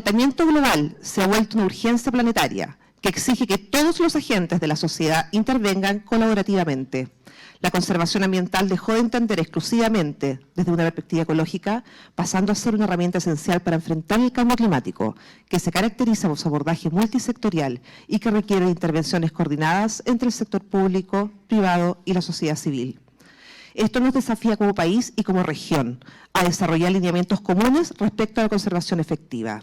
calentamiento global se ha vuelto una urgencia planetaria que exige que todos los agentes de la sociedad intervengan colaborativamente. La conservación ambiental dejó de entender exclusivamente desde una perspectiva ecológica, pasando a ser una herramienta esencial para enfrentar el cambio climático, que se caracteriza por su abordaje multisectorial y que requiere de intervenciones coordinadas entre el sector público, privado y la sociedad civil. Esto nos desafía como país y como región a desarrollar lineamientos comunes respecto a la conservación efectiva.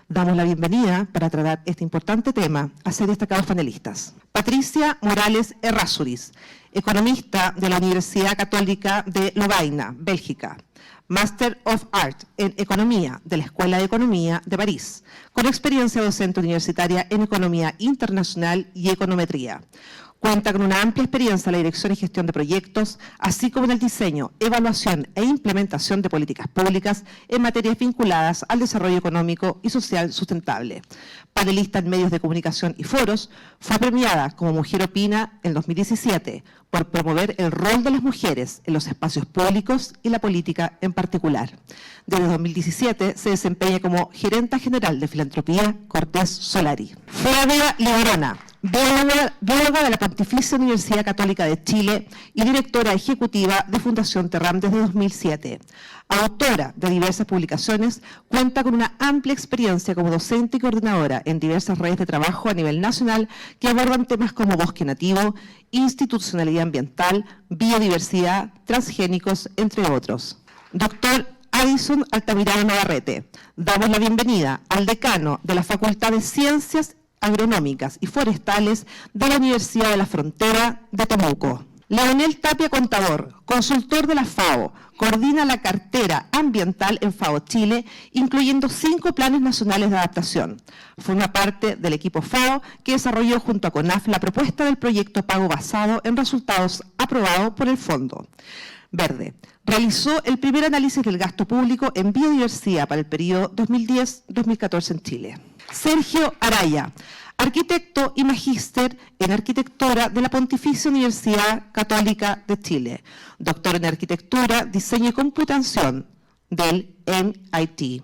Damos la bienvenida para tratar este importante tema a 6 destacados panelistas. Patricia Morales Errázuriz, economista de la Universidad Católica de Lovaina, Bélgica, Master of Art en Economía de la Escuela de Economía de París, con experiencia docente universitaria en Economía Internacional y Econometría. Cuenta con una amplia experiencia en la dirección y gestión de proyectos, así como en el diseño, evaluación e implementación de políticas públicas en materias vinculadas al desarrollo económico y social sustentable. Panelista en medios de comunicación y foros, fue premiada como Mujer Opina en 2017 por promover el rol de las mujeres en los espacios públicos y la política en particular. Desde 2017 se desempeña como gerenta general de filantropía Cortés Solari. Flavia Libarona, bióloga de la Pontificia Universidad Católica de Chile y directora ejecutiva de Fundación Terram desde 2007. Autora de diversas publicaciones, cuenta con una amplia experiencia como docente y coordinadora en diversas redes de trabajo a nivel nacional que abordan temas como bosque nativo, institucionalidad ambiental, biodiversidad, transgénicos, entre otros. Doctor Addison Altamirano Navarrete, damos la bienvenida al decano de la Facultad de Ciencias Agronómicas y Forestales de la Universidad de la Frontera de Temuco. Leonel Tapia Contador, consultor de la FAO, coordina la cartera ambiental en FAO Chile, incluyendo 5 planes nacionales de adaptación. Forma parte del equipo FAO que desarrolló junto a CONAF la propuesta del proyecto Pago Basado en Resultados aprobado por el Fondo Verde. Realizó el primer análisis del gasto público en biodiversidad para el periodo 2010-2014 en Chile. Sergio Araya, arquitecto y magíster en arquitectura de la Pontificia Universidad Católica de Chile, doctor en arquitectura, diseño y computación del MIT,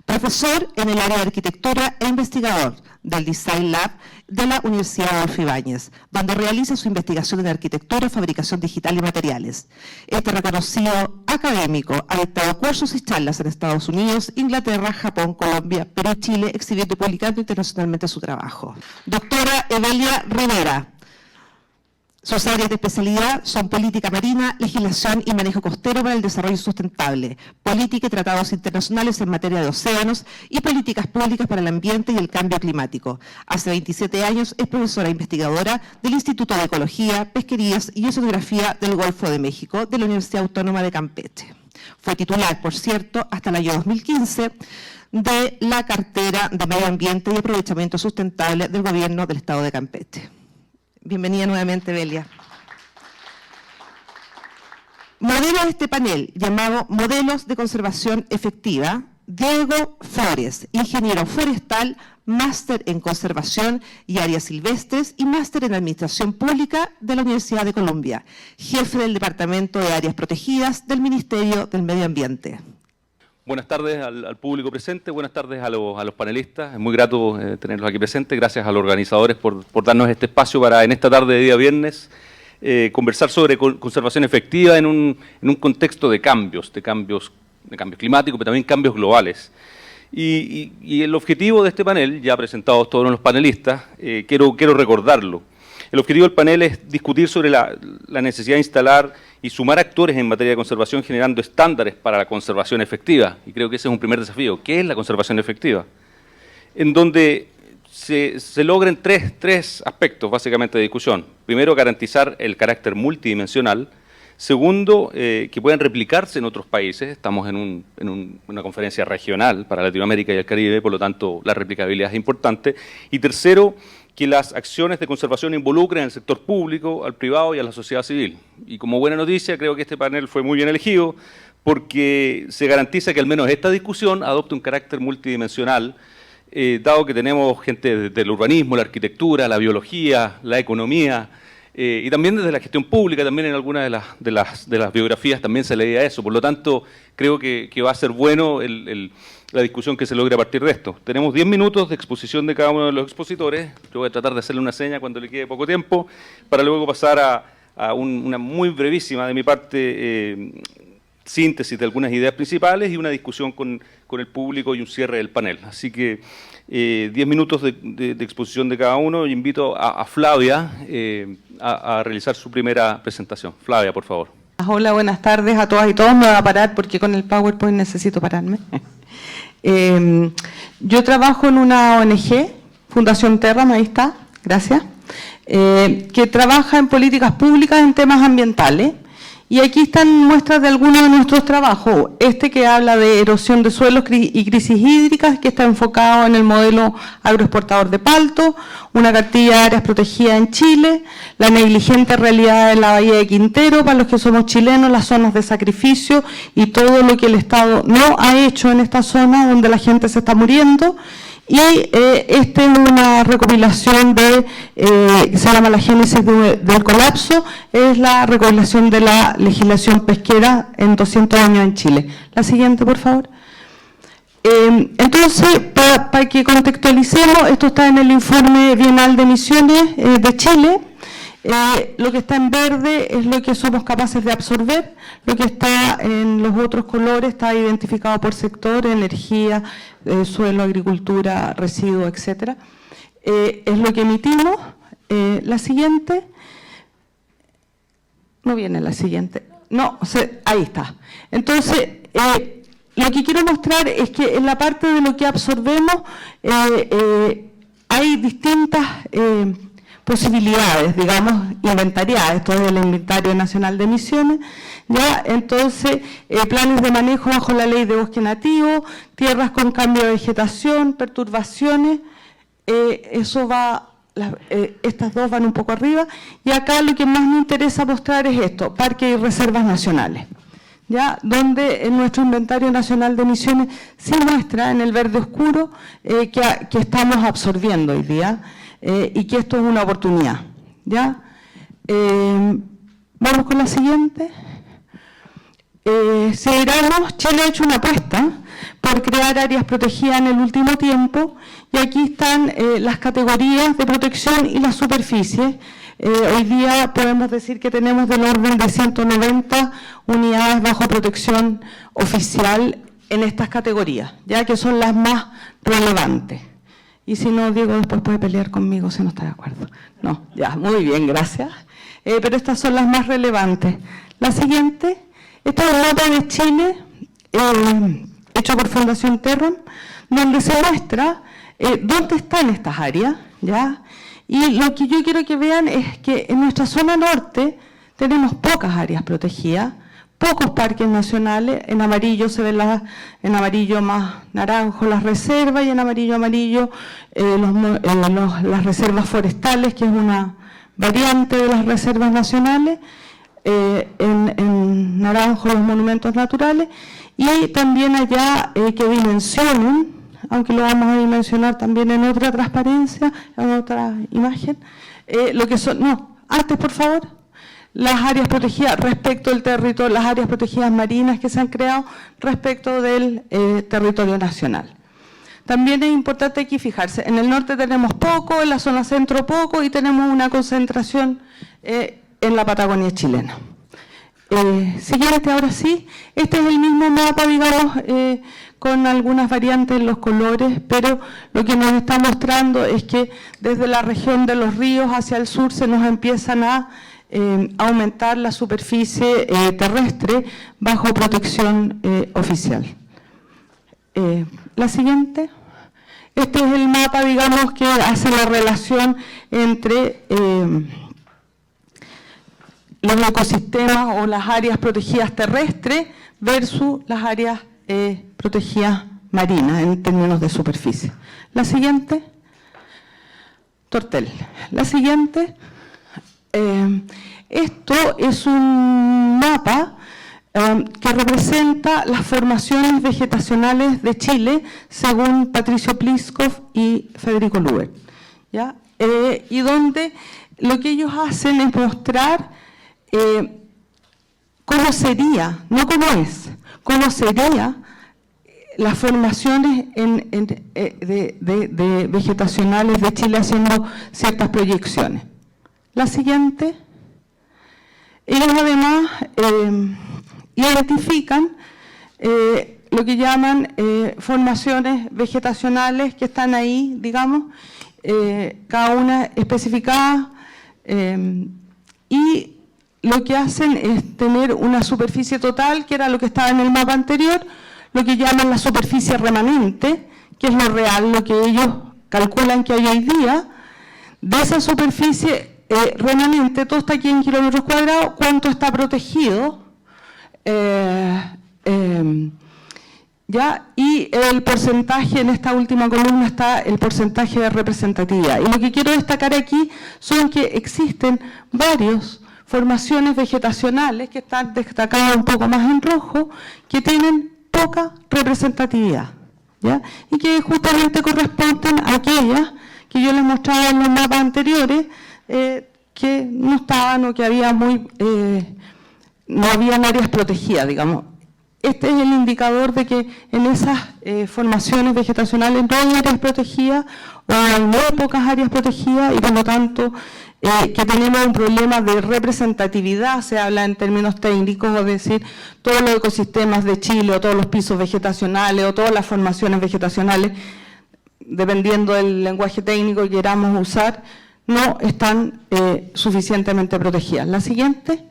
profesor en el área de arquitectura e investigador del Design Lab de la Universidad Adolfo Ibáñez, donde realiza su investigación en arquitectura, fabricación digital y materiales. Este reconocido académico ha dictado cursos y charlas en Estados Unidos, Inglaterra, Japón, Colombia, Perú y Chile, exhibiendo y publicando internacionalmente su trabajo. Doctora Evelia Rivera. Sus áreas de especialidad son política marina, legislación y manejo costero para el desarrollo sustentable, política y tratados internacionales en materia de océanos y políticas públicas para el ambiente y el cambio climático. Hace 27 años es profesora investigadora del Instituto de Ecología, Pesquerías y Oceanografía del Golfo de México de la Universidad Autónoma de Campeche. Fue titular, por cierto, hasta el año 2015 de la cartera de Medio Ambiente y Aprovechamiento Sustentable del Gobierno del Estado de Campeche. Bienvenida nuevamente, Belia. Modelo de este panel, llamado Modelos de Conservación Efectiva, Diego Flores, ingeniero forestal, máster en Conservación y Áreas Silvestres y máster en Administración Pública de la Universidad de Columbia, jefe del Departamento de Áreas Protegidas del Ministerio del Medio Ambiente. Buenas tardes al público presente, buenas tardes a los panelistas. Es muy grato tenerlos aquí presentes. Gracias a los organizadores por darnos este espacio para, en esta tarde de día viernes, conversar sobre conservación efectiva en un contexto de cambios climáticos, pero también cambios globales. Y el objetivo de este panel, ya presentados todos los panelistas, quiero recordarlo. El objetivo del panel es discutir sobre la necesidad de instalar y sumar actores en materia de conservación generando estándares para la conservación efectiva. Y creo que ese es un primer desafío. ¿Qué es la conservación efectiva? En donde se logran tres aspectos básicamente de discusión. Primero, garantizar el carácter multidimensional. Segundo, que puedan replicarse en otros países. Estamos en una conferencia regional para Latinoamérica y el Caribe, por lo tanto la replicabilidad es importante. Y tercero, que las acciones de conservación involucren al sector público, al privado y a la sociedad civil. Y como buena noticia, creo que este panel fue muy bien elegido porque se garantiza que al menos esta discusión adopte un carácter multidimensional, dado que tenemos gente del urbanismo, la arquitectura, la biología, la economía, y también desde la gestión pública, también en algunas de las biografías también se leía eso. Por lo tanto, creo que va a ser bueno la discusión que se logre a partir de esto. Tenemos 10 minutos de exposición de cada uno de los expositores. Yo voy a tratar de hacerle una seña cuando le quede poco tiempo, para luego pasar a una muy brevísima, de mi parte, síntesis de algunas ideas principales y una discusión con el público y un cierre del panel. Así que 10 minutos de exposición de cada uno. Y invito a Flavia a realizar su primera presentación. Flavia, por favor. Hola, buenas tardes a todas y todos. Me voy a parar porque con el PowerPoint necesito pararme. Yo trabajo en una ONG, Fundación Terram, ahí está, gracias, que trabaja en políticas públicas en temas ambientales. Y aquí están muestras de algunos de nuestros trabajos. Este que habla de erosión de suelos y crisis hídricas, que está enfocado en el modelo agroexportador de Palto, una cartilla de áreas protegidas en Chile, la negligente realidad en la Bahía de Quintero, para los que somos chilenos, las zonas de sacrificio y todo lo que el Estado no ha hecho en esta zona donde la gente se está muriendo. Y esta es una recopilación que se llama La génesis del colapso, es la recopilación de la legislación pesquera en 200 años en Chile. La siguiente, por favor. Entonces, para que contextualicemos, esto está en el informe bienal de emisiones de Chile. Lo que está en verde es lo que somos capaces de absorber, lo que está en los otros colores está identificado por sector, energía, suelo, agricultura, residuos, etc. Es lo que emitimos. La siguiente, no viene la siguiente, no, ahí está. Entonces, lo que quiero mostrar es que en la parte de lo que absorbemos hay distintas posibilidades, digamos, inventariadas. Esto es el Inventario Nacional de Emisiones, ¿ya? Entonces, planes de manejo bajo la Ley de Bosque Nativo, tierras con cambio de vegetación, perturbaciones, eso va, estas dos van un poco arriba, y acá lo que más me interesa mostrar es esto, parques y reservas nacionales, ¿ya? Donde en nuestro Inventario Nacional de Emisiones sí muestra en el verde oscuro que estamos absorbiendo hoy día, y que esto es una oportunidad, ¿ya? Vamos con la siguiente. Si miramos, Chile ha hecho una apuesta por crear áreas protegidas en el último tiempo, y aquí están las categorías de protección y las superficies. Hoy día podemos decir que tenemos del orden de 190 unidades bajo protección oficial en estas categorías, ya que son las más relevantes. Y si no, Diego después puede pelear conmigo si no está de acuerdo. No, ya, muy bien, gracias. Pero estas son las más relevantes. La siguiente, esta es el mapa de Chile, hecho por Fundación Terram, donde se muestra dónde están estas áreas, ¿ya? Y lo que yo quiero que vean es que en nuestra zona norte tenemos pocas áreas protegidas, pocos parques nacionales. En amarillo se ven en amarillo más naranjo las reservas, y en amarillo las reservas forestales, que es una variante de las reservas nacionales, en naranjo los monumentos naturales, y también allá que dimensionen, aunque lo vamos a dimensionar también en otra transparencia, en otra imagen, lo que son, no, antes por favor, las áreas protegidas respecto del territorio, las áreas protegidas marinas que se han creado respecto del territorio nacional. También es importante aquí fijarse, en el norte tenemos poco, en la zona centro poco, y tenemos una concentración en la Patagonia chilena. Siguiente, ahora sí, este es el mismo mapa, digamos, con algunas variantes en los colores, pero lo que nos está mostrando es que desde la región de los ríos hacia el sur se nos empiezan a aumentar la superficie terrestre bajo protección oficial. La siguiente. Este es el mapa, digamos, que hace la relación entre los ecosistemas o las áreas protegidas terrestres versus las áreas protegidas marinas en términos de superficie. La siguiente. Tortel. La siguiente. Esto es un mapa que representa las formaciones vegetacionales de Chile según Patricio Pliskov y Federico Luber, ¿ya? Y donde lo que ellos hacen es mostrar cómo sería, no cómo es, cómo sería las formaciones de vegetacionales de Chile haciendo ciertas proyecciones. La siguiente. Ellos además identifican lo que llaman formaciones vegetacionales que están ahí, digamos, cada una especificada, y lo que hacen es tener una superficie total, que era lo que estaba en el mapa anterior, lo que llaman la superficie remanente, que es lo real, lo que ellos calculan que hay hoy día. De esa superficie remanente, todo está aquí en kilómetros cuadrados, ¿cuánto está protegido? ¿Ya? Y el porcentaje, en esta última columna está el porcentaje de representatividad. Y lo que quiero destacar aquí son que existen varias formaciones vegetacionales que están destacadas un poco más en rojo, que tienen poca representatividad, ¿ya? Y que justamente corresponden a aquellas que yo les mostraba en los mapas anteriores, que no estaban o que había no habían áreas protegidas, digamos. Este es el indicador de que en esas formaciones vegetacionales no hay áreas protegidas o hay muy pocas áreas protegidas y por lo tanto que tenemos un problema de representatividad, se habla en términos técnicos, es decir, todos los ecosistemas de Chile o todos los pisos vegetacionales o todas las formaciones vegetacionales, dependiendo del lenguaje técnico que queramos usar, no están suficientemente protegidas. La siguiente.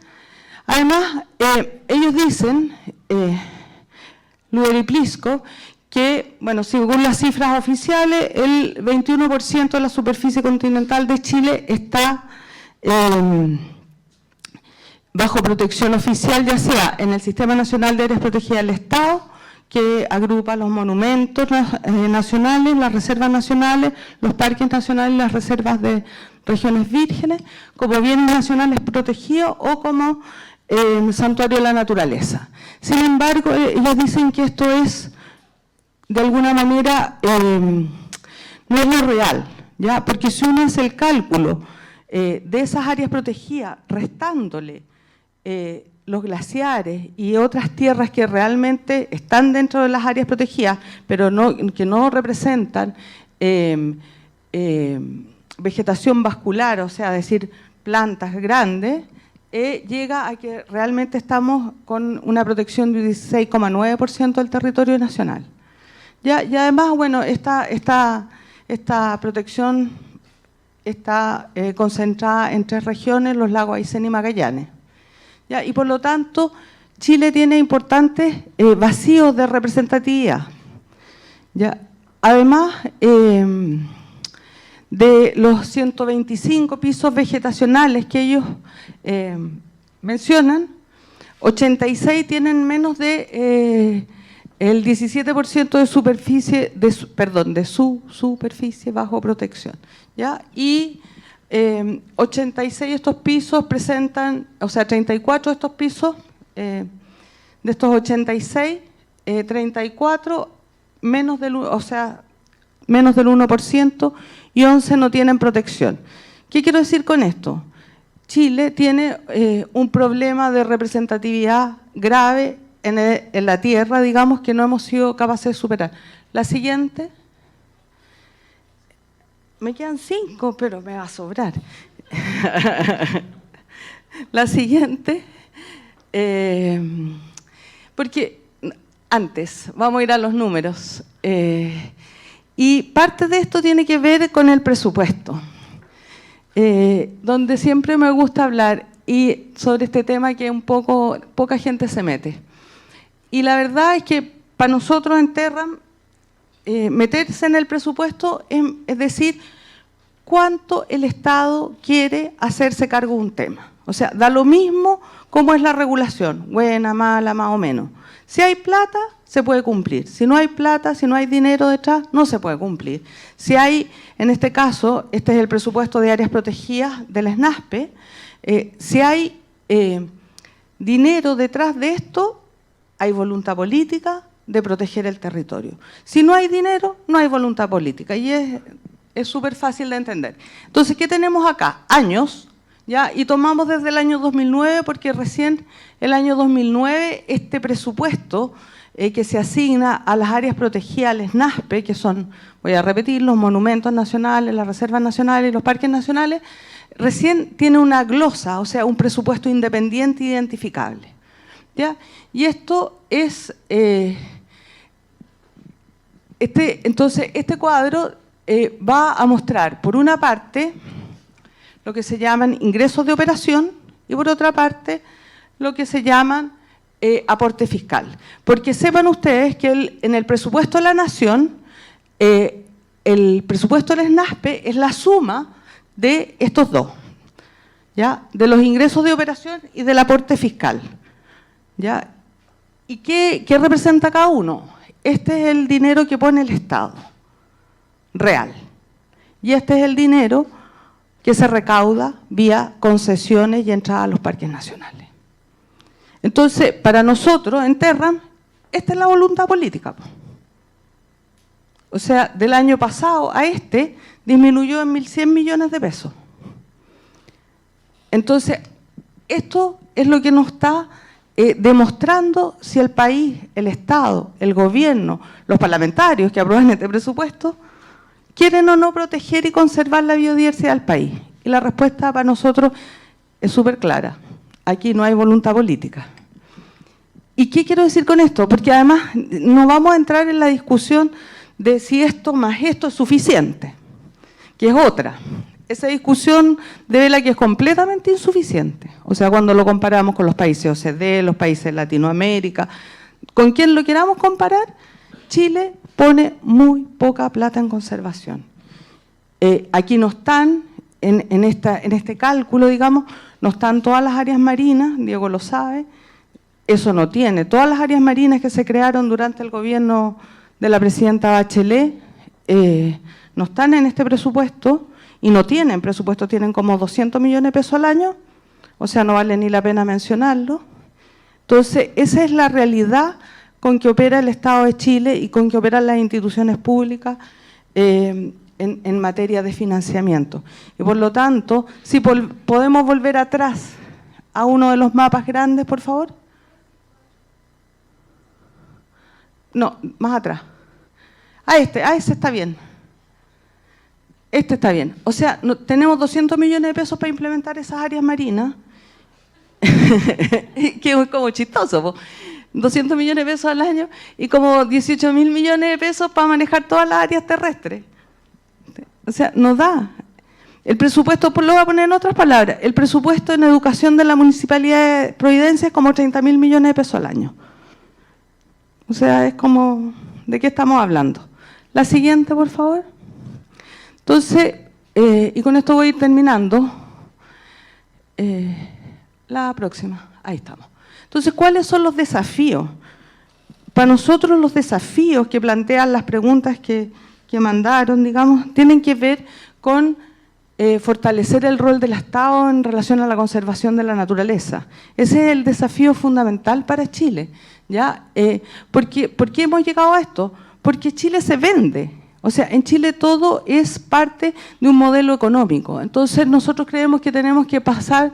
Además, ellos dicen, Luder y Plisco, que, bueno, según las cifras oficiales, el 21% de la superficie continental de Chile está bajo protección oficial, ya sea en el Sistema Nacional de Áreas Protegidas del Estado, que agrupa los monumentos nacionales, las reservas nacionales, los parques nacionales y las reservas de regiones vírgenes, como bienes nacionales protegidos o como santuario de la naturaleza. Sin embargo, ellos dicen que esto es, de alguna manera, no es lo real, ¿ya? Porque si uno hace el cálculo de esas áreas protegidas, restándole los glaciares y otras tierras que realmente están dentro de las áreas protegidas, pero que no representan vegetación vascular, o sea, decir, plantas grandes, llega a que realmente estamos con una protección del 16,9% del territorio nacional. Y además, bueno, esta protección está concentrada en 3 regiones, los lagos Aysén y Magallanes. ¿Ya? Y por lo tanto, Chile tiene importantes vacíos de representatividad. ¿Ya? Además, de los 125 pisos vegetacionales que ellos mencionan, 86 tienen menos de el 17% de superficie, de su superficie bajo protección, ¿ya? Y 86 de estos pisos presentan, o sea, 34 de estos pisos, de estos 86, 34 menos del 1%, y 11 no tienen protección. ¿Qué quiero decir con esto? Chile tiene un problema de representatividad grave en la tierra, digamos, que no hemos sido capaces de superar. La siguiente. Me quedan 5, pero me va a sobrar. La siguiente. Porque antes, vamos a ir a los números. Y parte de esto tiene que ver con el presupuesto, donde siempre me gusta hablar y sobre este tema que poca gente se mete. Y la verdad es que para nosotros en Terram, meterse en el presupuesto es decir, cuánto el Estado quiere hacerse cargo de un tema. O sea, da lo mismo cómo es la regulación, buena, mala, más o menos. Si hay plata, se puede cumplir. Si no hay plata, si no hay dinero detrás, no se puede cumplir. Si hay, en este caso, este es el presupuesto de áreas protegidas del SNASPE, si hay dinero detrás de esto, hay voluntad política de proteger el territorio. Si no hay dinero, no hay voluntad política. Y es es súper fácil de entender. Entonces, ¿qué tenemos acá? Años, ¿ya? Y tomamos desde el año 2009, porque recién el año 2009 este presupuesto que se asigna a las áreas protegidas, al SNASPE, que son, voy a repetir, los monumentos nacionales, las reservas nacionales y los parques nacionales, recién tiene una glosa, o sea, un presupuesto independiente e identificable, ¿ya? Y esto es, entonces, este cuadro va a mostrar, por una parte, lo que se llaman ingresos de operación y, por otra parte, lo que se llaman aporte fiscal. Porque sepan ustedes que en el presupuesto de la Nación, el presupuesto del SNASPE es la suma de estos dos, ¿ya? De los ingresos de operación y del aporte fiscal, ¿ya? ¿Y qué representa cada uno? Este es el dinero que pone el Estado, real. Y este es el dinero que se recauda vía concesiones y entrada a los parques nacionales. Entonces, para nosotros, en Terram, esta es la voluntad política. O sea, del año pasado a este, disminuyó en 1.100 millones de pesos. Entonces, esto es lo que nos está demostrando si el país, el Estado, el gobierno, los parlamentarios que aprueban este presupuesto, quieren o no proteger y conservar la biodiversidad del país. Y la respuesta para nosotros es súper clara. Aquí no hay voluntad política. ¿Y qué quiero decir con esto? Porque además no vamos a entrar en la discusión de si esto más esto es suficiente, que es otra. Esa discusión devela que es completamente insuficiente. O sea, cuando lo comparamos con los países OCDE, los países de Latinoamérica, con quien lo queramos comparar, Chile pone muy poca plata en conservación. Aquí no están, en este cálculo, digamos, no están todas las áreas marinas, Diego lo sabe, eso no tiene. Todas las áreas marinas que se crearon durante el gobierno de la presidenta Bachelet no están en este presupuesto y no tienen presupuesto, tienen como 200 millones de pesos al año, o sea, no vale ni la pena mencionarlo. Entonces, esa es la realidad con que opera el Estado de Chile y con que operan las instituciones públicas en materia de financiamiento. Y por lo tanto, si podemos volver atrás a uno de los mapas grandes, por favor. No, más atrás. A ese está bien. Este está bien. O sea, tenemos 200 millones de pesos para implementar esas áreas marinas, que es como chistoso, po. 200 millones de pesos al año y como 18.000 millones de pesos para manejar todas las áreas terrestres. O sea, no da. El presupuesto, lo voy a poner en otras palabras, el presupuesto en educación de la Municipalidad de Providencia es como 30.000 millones de pesos al año. O sea, es como, ¿de qué estamos hablando? La siguiente, por favor. Entonces, y con esto voy a ir terminando. La próxima, ahí estamos. Entonces, ¿cuáles son los desafíos? Para nosotros los desafíos que plantean las preguntas que mandaron, digamos, tienen que ver con fortalecer el rol del Estado en relación a la conservación de la naturaleza. Ese es el desafío fundamental para Chile, ¿ya? ¿Por qué hemos llegado a esto? Porque Chile se vende. O sea, en Chile todo es parte de un modelo económico. Entonces, nosotros creemos que tenemos que pasar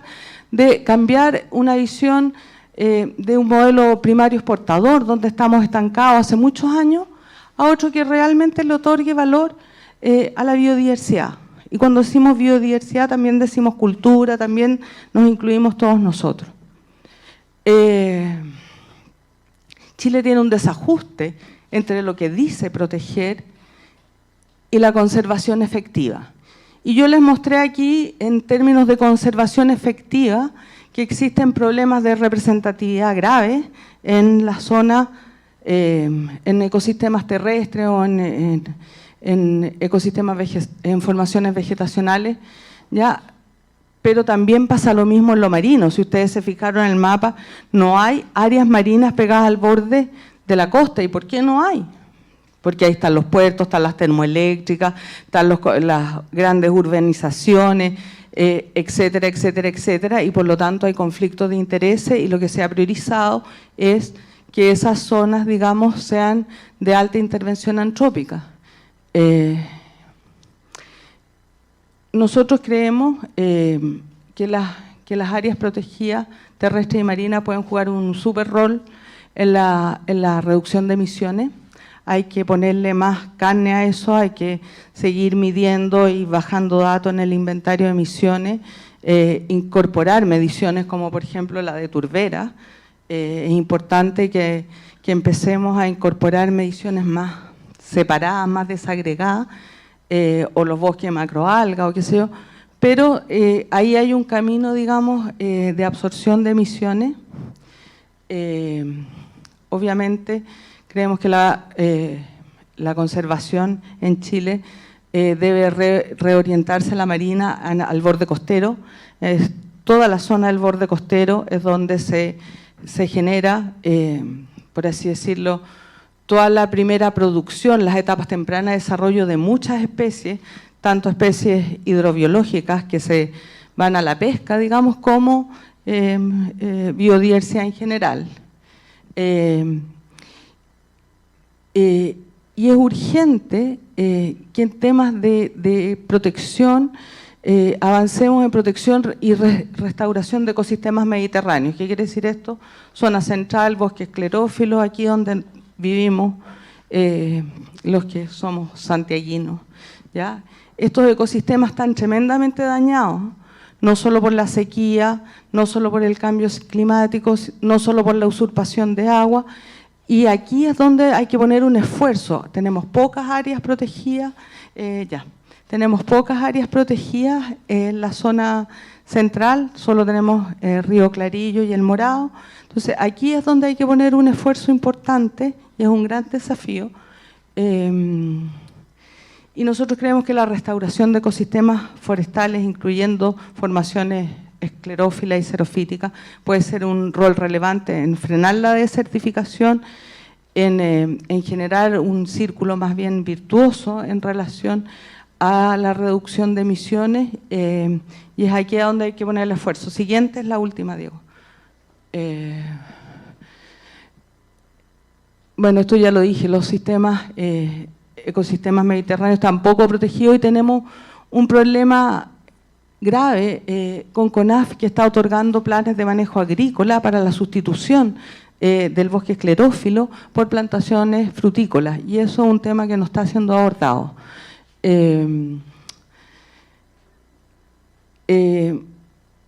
de cambiar una visión de un modelo primario exportador, donde estamos estancados hace muchos años, a otro que realmente le otorgue valor a la biodiversidad. Y cuando decimos biodiversidad también decimos cultura, también nos incluimos todos nosotros. Chile tiene un desajuste entre lo que dice proteger y la conservación efectiva. Y yo les mostré aquí, en términos de conservación efectiva, que existen problemas de representatividad graves en la zona, en ecosistemas terrestres o en ecosistemas, en formaciones vegetacionales, ¿ya? Pero también pasa lo mismo en lo marino. Si ustedes se fijaron en el mapa, no hay áreas marinas pegadas al borde de la costa. ¿Y por qué no hay? Porque ahí están los puertos, están las termoeléctricas, están las grandes urbanizaciones, etcétera, etcétera, etcétera, y por lo tanto hay conflictos de intereses y lo que se ha priorizado es que esas zonas, digamos, sean de alta intervención antrópica. nosotros creemos que las áreas protegidas terrestres y marinas pueden jugar un súper rol en la reducción de emisiones. Hay que ponerle más carne a eso, hay que seguir midiendo y bajando datos en el inventario de emisiones, incorporar mediciones como por ejemplo la de turbera. Es importante que empecemos a incorporar mediciones más separadas, más desagregadas, o los bosques de macroalgas o qué sé yo, pero ahí hay un camino, digamos, de absorción de emisiones. Obviamente, creemos que la conservación en Chile debe reorientarse la marina al borde costero. Toda la zona del borde costero es donde se genera, por así decirlo, toda la primera producción, las etapas tempranas de desarrollo de muchas especies, tanto especies hidrobiológicas que se van a la pesca, digamos, como biodiversidad en general. Y es urgente que en temas de protección avancemos en protección y restauración de ecosistemas mediterráneos. ¿Qué quiere decir esto? Zona central, bosques esclerófilos, aquí donde vivimos los que somos santiaguinos, ¿ya? Estos ecosistemas están tremendamente dañados, no solo por la sequía, no solo por el cambio climático, no solo por la usurpación de agua, y aquí es donde hay que poner un esfuerzo. Tenemos pocas áreas protegidas, tenemos pocas áreas protegidas en la zona central, solo tenemos Río Clarillo y El Morado. Entonces aquí es donde hay que poner un esfuerzo importante y es un gran desafío. Y nosotros creemos que la restauración de ecosistemas forestales, incluyendo formaciones esclerófilas y xerofíticas, puede ser un rol relevante en frenar la desertificación, en generar un círculo más bien virtuoso en relación a la reducción de emisiones, y es aquí donde hay que poner el esfuerzo. Siguiente es la última, Diego. Bueno, esto ya lo dije, los ecosistemas mediterráneos están poco protegidos y tenemos un problema grave con CONAF, que está otorgando planes de manejo agrícola para la sustitución del bosque esclerófilo por plantaciones frutícolas, y eso es un tema que no está siendo abordado.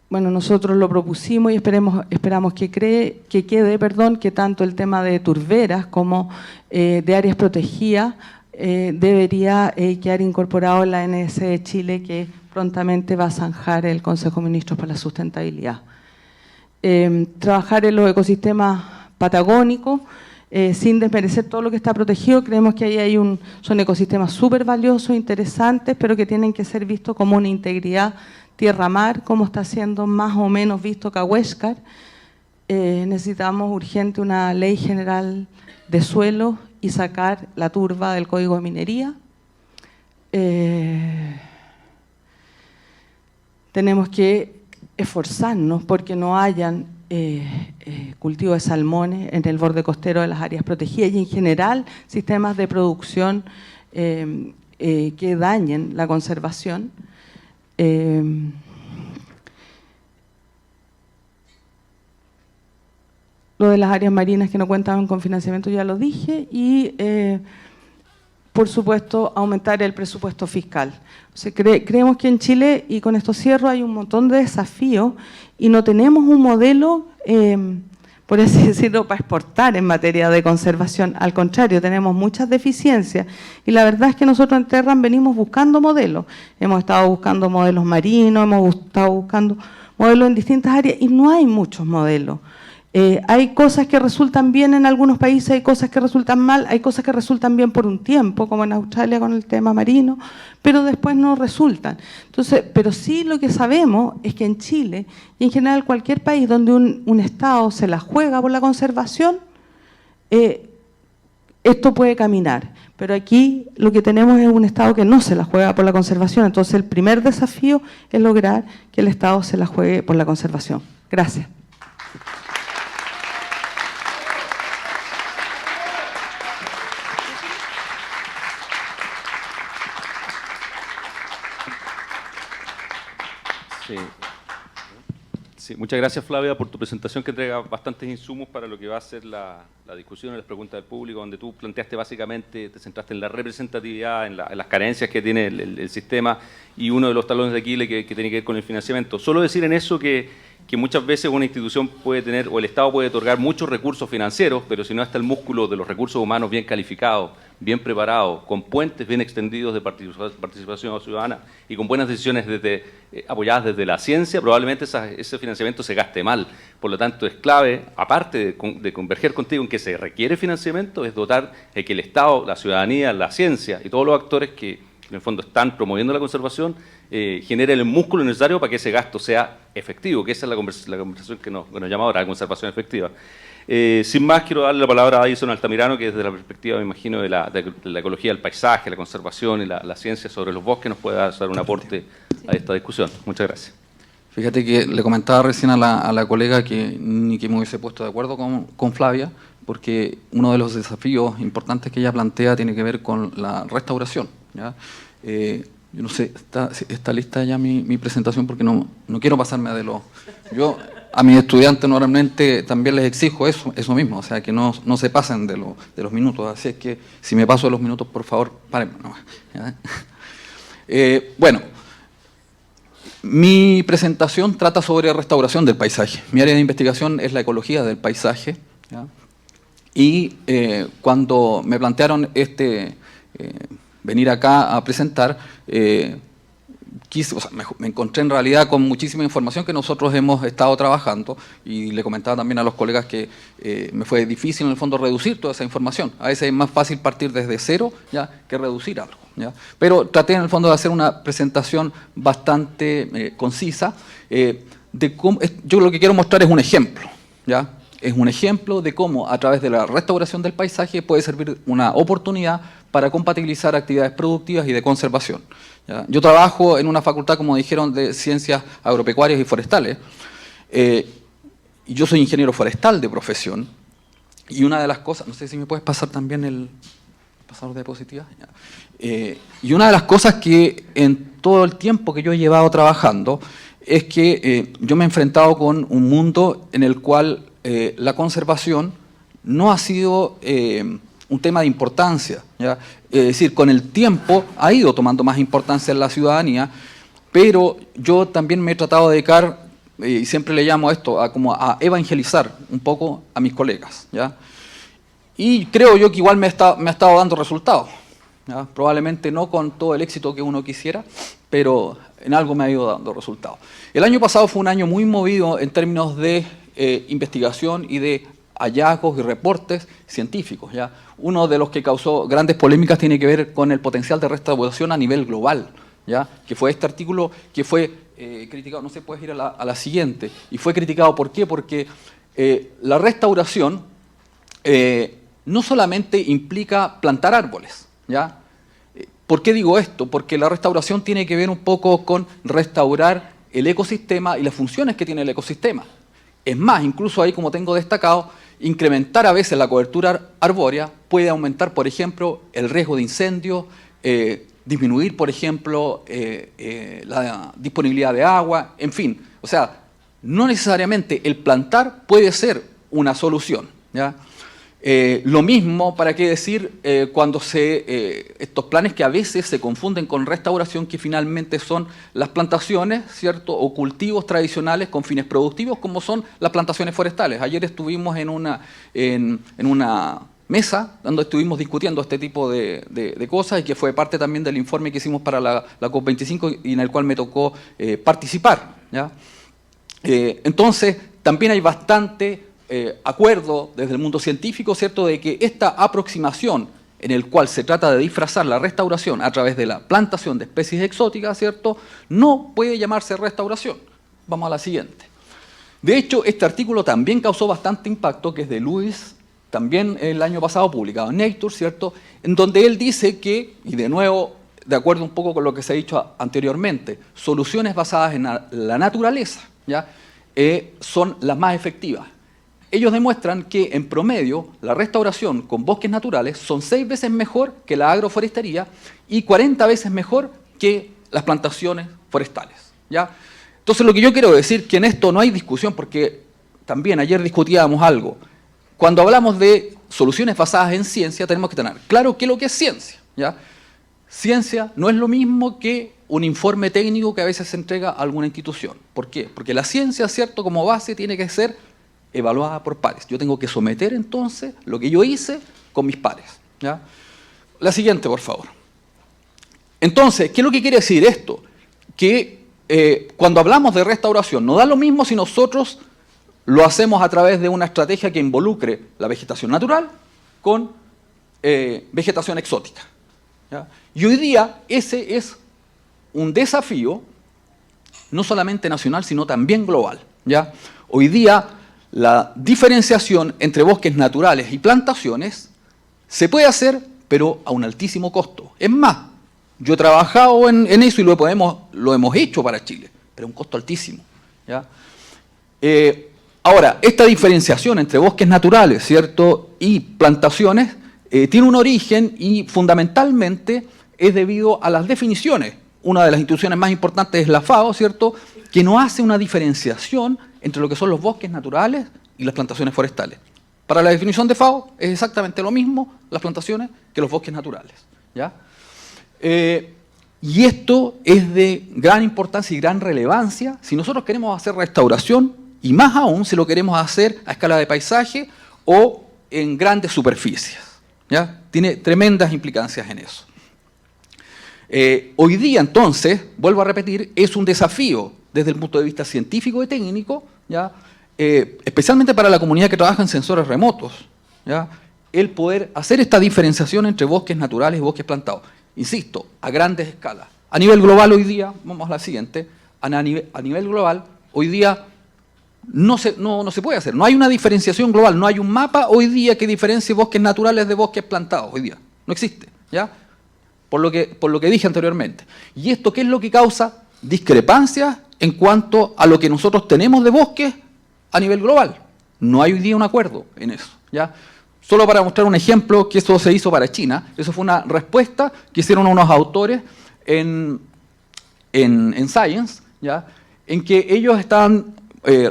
Bueno, nosotros lo propusimos y esperamos que quede, que tanto el tema de turberas como de áreas protegidas debería quedar incorporado en la ANS de Chile, que prontamente va a zanjar el Consejo de Ministros para la Sustentabilidad. Trabajar en los ecosistemas patagónicos, sin desmerecer todo lo que está protegido. Creemos que ahí son ecosistemas súper valiosos, interesantes, pero que tienen que ser vistos como una integridad tierra-mar, como está siendo más o menos visto Cahuéscar. Necesitamos urgente una ley general de suelo y sacar la turba del Código de Minería. Tenemos que esforzarnos porque no hayan cultivo de salmones en el borde costero de las áreas protegidas y en general sistemas de producción que dañen la conservación. Lo de las áreas marinas que no cuentan con financiamiento ya lo dije, y por supuesto aumentar el presupuesto fiscal. O sea, creemos que en Chile, y con esto cierro, hay un montón de desafíos y no tenemos un modelo, por así decirlo, para exportar en materia de conservación. Al contrario, tenemos muchas deficiencias y la verdad es que nosotros en Terran venimos buscando modelos. Hemos estado buscando modelos marinos, hemos estado buscando modelos en distintas áreas y no hay muchos modelos. Hay cosas que resultan bien en algunos países, hay cosas que resultan mal, hay cosas que resultan bien por un tiempo, como en Australia con el tema marino, pero después no resultan. Entonces, pero sí lo que sabemos es que en Chile y en general cualquier país donde un Estado se la juega por la conservación, esto puede caminar. Pero aquí lo que tenemos es un Estado que no se la juega por la conservación. Entonces el primer desafío es lograr que el Estado se la juegue por la conservación. Gracias. Sí, muchas gracias, Flavia, por tu presentación que entrega bastantes insumos para lo que va a ser la discusión y las preguntas del público, donde tú planteaste básicamente, te centraste en la representatividad, en las carencias que tiene el sistema y uno de los talones de Aquiles que tiene que ver con el financiamiento. Solo decir en eso que muchas veces una institución puede tener, o el Estado puede otorgar muchos recursos financieros, pero si no está el músculo de los recursos humanos bien calificados, bien preparados, con puentes bien extendidos de participación ciudadana y con buenas decisiones apoyadas desde la ciencia, probablemente ese financiamiento se gaste mal. Por lo tanto, es clave, aparte de converger contigo en que se requiere financiamiento, es dotar de que el Estado, la ciudadanía, la ciencia y todos los actores que en el fondo están promoviendo la conservación, genere el músculo necesario para que ese gasto sea efectivo, que esa es la conversación que nos llama ahora, la conservación efectiva. Sin más, quiero darle la palabra a Addison Altamirano, que desde la perspectiva, me imagino, de la ecología del paisaje, la conservación y la ciencia sobre los bosques, nos pueda hacer un aporte a esta discusión. Muchas gracias. Fíjate que le comentaba recién a la colega que ni que me hubiese puesto de acuerdo con Flavia, porque uno de los desafíos importantes que ella plantea tiene que ver con la restauración, ¿ya? Yo no sé, ¿está lista ya mi presentación? Porque no quiero pasarme de lo... Yo a mis estudiantes normalmente también les exijo eso mismo, o sea, que no se pasen de los minutos. Así es que si me paso de los minutos, por favor, párenme. Bueno, mi presentación trata sobre restauración del paisaje. Mi área de investigación es la ecología del paisaje, ¿ya? Y cuando me plantearon venir acá a presentar, me encontré en realidad con muchísima información que nosotros hemos estado trabajando, y le comentaba también a los colegas que me fue difícil en el fondo reducir toda esa información. A veces es más fácil partir desde cero, ¿ya?, que reducir algo, ¿ya? Pero traté en el fondo de hacer una presentación bastante concisa de cómo, yo lo que quiero mostrar es un ejemplo, ¿ya? Es un ejemplo de cómo a través de la restauración del paisaje puede servir una oportunidad para compatibilizar actividades productivas y de conservación, ¿ya? Yo trabajo en una facultad, como dijeron, de ciencias agropecuarias y forestales. Y yo soy ingeniero forestal de profesión. Y una de las cosas, no sé si me puedes pasar también el pasador de diapositivas. Y una de las cosas que en todo el tiempo que yo he llevado trabajando es que yo me he enfrentado con un mundo en el cual la conservación no ha sido un tema de importancia, ¿ya? Es decir, con el tiempo ha ido tomando más importancia en la ciudadanía, pero yo también me he tratado de dedicar, y siempre le llamo esto, a evangelizar un poco a mis colegas, ¿ya? Y creo yo que igual me ha estado dando resultados, ¿ya? Probablemente no con todo el éxito que uno quisiera, pero en algo me ha ido dando resultados. El año pasado fue un año muy movido en términos de investigación y de hallazgos y reportes científicos, ¿ya? Uno de los que causó grandes polémicas tiene que ver con el potencial de restauración a nivel global, ¿ya? Que fue este artículo que fue criticado, no sé, puedes ir a la siguiente, y fue criticado, ¿por qué? Porque la restauración no solamente implica plantar árboles, ¿ya? ¿Por qué digo esto? Porque la restauración tiene que ver un poco con restaurar el ecosistema y las funciones que tiene el ecosistema. Es más, incluso ahí, como tengo destacado, incrementar a veces la cobertura arbórea puede aumentar, por ejemplo, el riesgo de incendio, disminuir, por ejemplo, la disponibilidad de agua, en fin. O sea, no necesariamente el plantar puede ser una solución, ¿ya? Lo mismo, para qué decir, cuando estos planes que a veces se confunden con restauración, que finalmente son las plantaciones, ¿cierto?, o cultivos tradicionales con fines productivos, como son las plantaciones forestales. Ayer estuvimos en una mesa donde estuvimos discutiendo este tipo de cosas, y que fue parte también del informe que hicimos para la COP25 y en el cual me tocó participar, ¿ya? Entonces, también hay bastante acuerdo desde el mundo científico, ¿cierto?, de que esta aproximación en el cual se trata de disfrazar la restauración a través de la plantación de especies exóticas, ¿cierto?, no puede llamarse restauración. Vamos a la siguiente. De hecho, este artículo también causó bastante impacto, que es de Lewis, también el año pasado publicado en Nature, ¿cierto?, en donde él dice que, y de nuevo, de acuerdo un poco con lo que se ha dicho anteriormente, soluciones basadas en la naturaleza, ¿ya?, son las más efectivas. Ellos demuestran que, en promedio, la restauración con bosques naturales son 6 veces mejor que la agroforestería y 40 veces mejor que las plantaciones forestales, ¿ya? Entonces, lo que yo quiero decir que en esto no hay discusión, porque también ayer discutíamos algo. Cuando hablamos de soluciones basadas en ciencia, tenemos que tener claro qué es lo que es ciencia, ¿ya? Ciencia no es lo mismo que un informe técnico que a veces se entrega a alguna institución. ¿Por qué? Porque la ciencia, ¿cierto?, como base tiene que ser evaluada por pares. Yo tengo que someter entonces lo que yo hice con mis pares, ¿ya? La siguiente, por favor. Entonces, ¿qué es lo que quiere decir esto? Que cuando hablamos de restauración, no da lo mismo si nosotros lo hacemos a través de una estrategia que involucre la vegetación natural con vegetación exótica, ¿ya? Y hoy día ese es un desafío no solamente nacional, sino también global, ¿ya? Hoy día la diferenciación entre bosques naturales y plantaciones se puede hacer, pero a un altísimo costo. Es más, yo he trabajado en eso y lo hemos hecho para Chile, pero a un costo altísimo, ¿ya? Ahora, esta diferenciación entre bosques naturales, ¿cierto?, y plantaciones tiene un origen y fundamentalmente es debido a las definiciones. Una de las instituciones más importantes es la FAO, ¿cierto?, que no hace una diferenciación entre lo que son los bosques naturales y las plantaciones forestales. Para la definición de FAO es exactamente lo mismo las plantaciones que los bosques naturales, ¿ya? Y esto es de gran importancia y gran relevancia si nosotros queremos hacer restauración, y más aún si lo queremos hacer a escala de paisaje o en grandes superficies, ¿ya? Tiene tremendas implicancias en eso. Hoy día, entonces, vuelvo a repetir, es un desafío desde el punto de vista científico y técnico, ¿ya? Especialmente para la comunidad que trabaja en sensores remotos, ¿ya?, el poder hacer esta diferenciación entre bosques naturales y bosques plantados. Insisto, a grandes escalas. A nivel global hoy día, vamos a la siguiente, a nivel global, hoy día no se puede hacer. No hay una diferenciación global, no hay un mapa hoy día que diferencie bosques naturales de bosques plantados hoy día. No existe, ¿ya? Por lo que dije anteriormente. ¿Y esto qué es lo que causa? Discrepancias en cuanto a lo que nosotros tenemos de bosques a nivel global. No hay hoy día un acuerdo en eso, ¿ya? Solo para mostrar un ejemplo, que eso se hizo para China, eso fue una respuesta que hicieron unos autores en Science, ¿ya?, en que ellos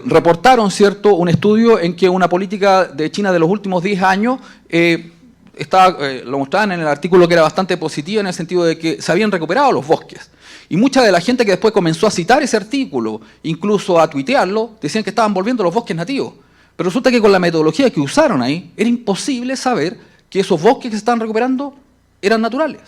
reportaron, ¿cierto?, un estudio en que una política de China de los últimos 10 años lo mostraban en el artículo que era bastante positiva en el sentido de que se habían recuperado los bosques. Y mucha de la gente que después comenzó a citar ese artículo, incluso a tuitearlo, decían que estaban volviendo los bosques nativos. Pero resulta que con la metodología que usaron ahí, era imposible saber que esos bosques que se estaban recuperando eran naturales.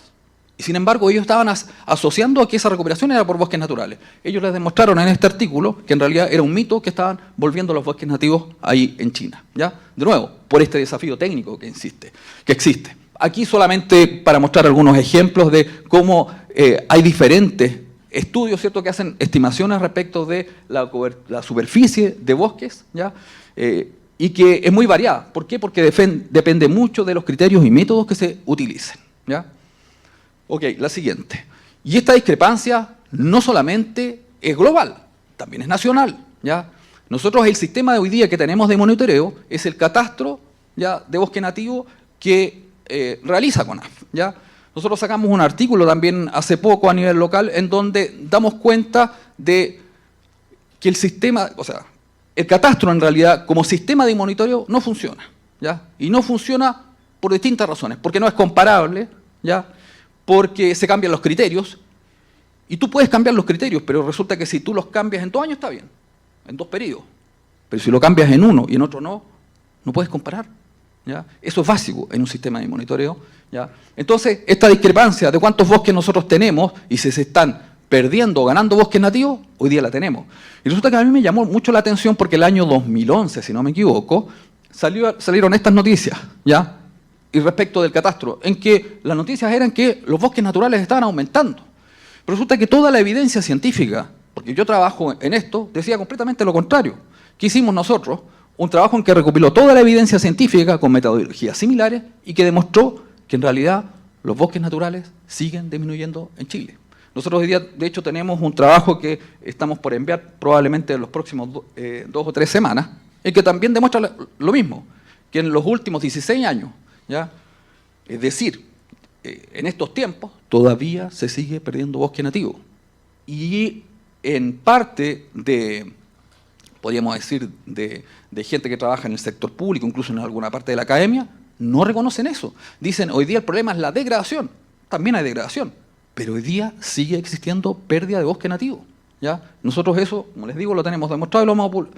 Y sin embargo, ellos estaban asociando a que esa recuperación era por bosques naturales. Ellos les demostraron en este artículo que en realidad era un mito que estaban volviendo los bosques nativos ahí en China, ¿ya? De nuevo, por este desafío técnico que existe. Aquí solamente para mostrar algunos ejemplos de cómo hay diferentes estudios, ¿cierto?, que hacen estimaciones respecto de la superficie de bosques, ¿ya? Y que es muy variada. ¿Por qué? Porque depende mucho de los criterios y métodos que se utilicen, ¿ya? Ok, la siguiente. Y esta discrepancia no solamente es global, también es nacional, ¿ya? Nosotros el sistema de hoy día que tenemos de monitoreo es el catastro, ¿ya?, de bosque nativo que realiza CONAF, ¿ya? Nosotros sacamos un artículo también hace poco a nivel local en donde damos cuenta de que el sistema, o sea, el catastro en realidad como sistema de monitoreo no funciona, ¿ya? Y no funciona por distintas razones, porque no es comparable, ¿ya?, porque se cambian los criterios, y tú puedes cambiar los criterios, pero resulta que si tú los cambias en 2 años está bien, en 2 periodos, pero si lo cambias en uno y en otro no puedes comparar, ¿ya? Eso es básico en un sistema de monitoreo, ¿ya? Entonces, esta discrepancia de cuántos bosques nosotros tenemos y si se están perdiendo o ganando bosques nativos, hoy día la tenemos. Y resulta que a mí me llamó mucho la atención porque el año 2011, si no me equivoco, salieron estas noticias, ¿ya?, y respecto del catastro, en que las noticias eran que los bosques naturales estaban aumentando. Pero resulta que toda la evidencia científica, porque yo trabajo en esto, decía completamente lo contrario. ¿Qué hicimos nosotros? Un trabajo en que recopiló toda la evidencia científica con metodologías similares y que demostró que en realidad los bosques naturales siguen disminuyendo en Chile. Nosotros hoy día, de hecho, tenemos un trabajo que estamos por enviar probablemente en los próximos 2 o 3 semanas, en que también demuestra lo mismo, que en los últimos 16 años, ¿ya?, es decir, en estos tiempos todavía se sigue perdiendo bosque nativo. Y en parte de, podríamos decir, de gente que trabaja en el sector público, incluso en alguna parte de la academia, no reconocen eso. Dicen, hoy día el problema es la degradación. También hay degradación, pero hoy día sigue existiendo pérdida de bosque nativo. ¿Ya? Nosotros eso, como les digo, lo tenemos demostrado y lo vamos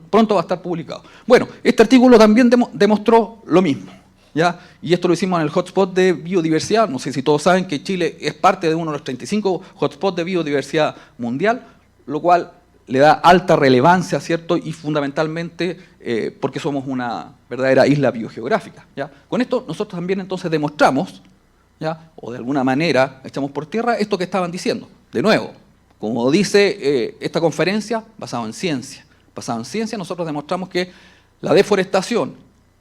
pronto va a estar publicado. Bueno, este artículo también demostró lo mismo. ¿Ya? Y esto lo hicimos en el hotspot de biodiversidad. No sé si todos saben que Chile es parte de uno de los 35 hotspots de biodiversidad mundial, lo cual le da alta relevancia, ¿cierto? Y fundamentalmente porque somos una verdadera isla biogeográfica. ¿Ya? Con esto nosotros también entonces demostramos, ¿ya? O de alguna manera echamos por tierra esto que estaban diciendo. De nuevo, como dice esta conferencia, basado en ciencia. Basado en ciencia, nosotros demostramos que la deforestación,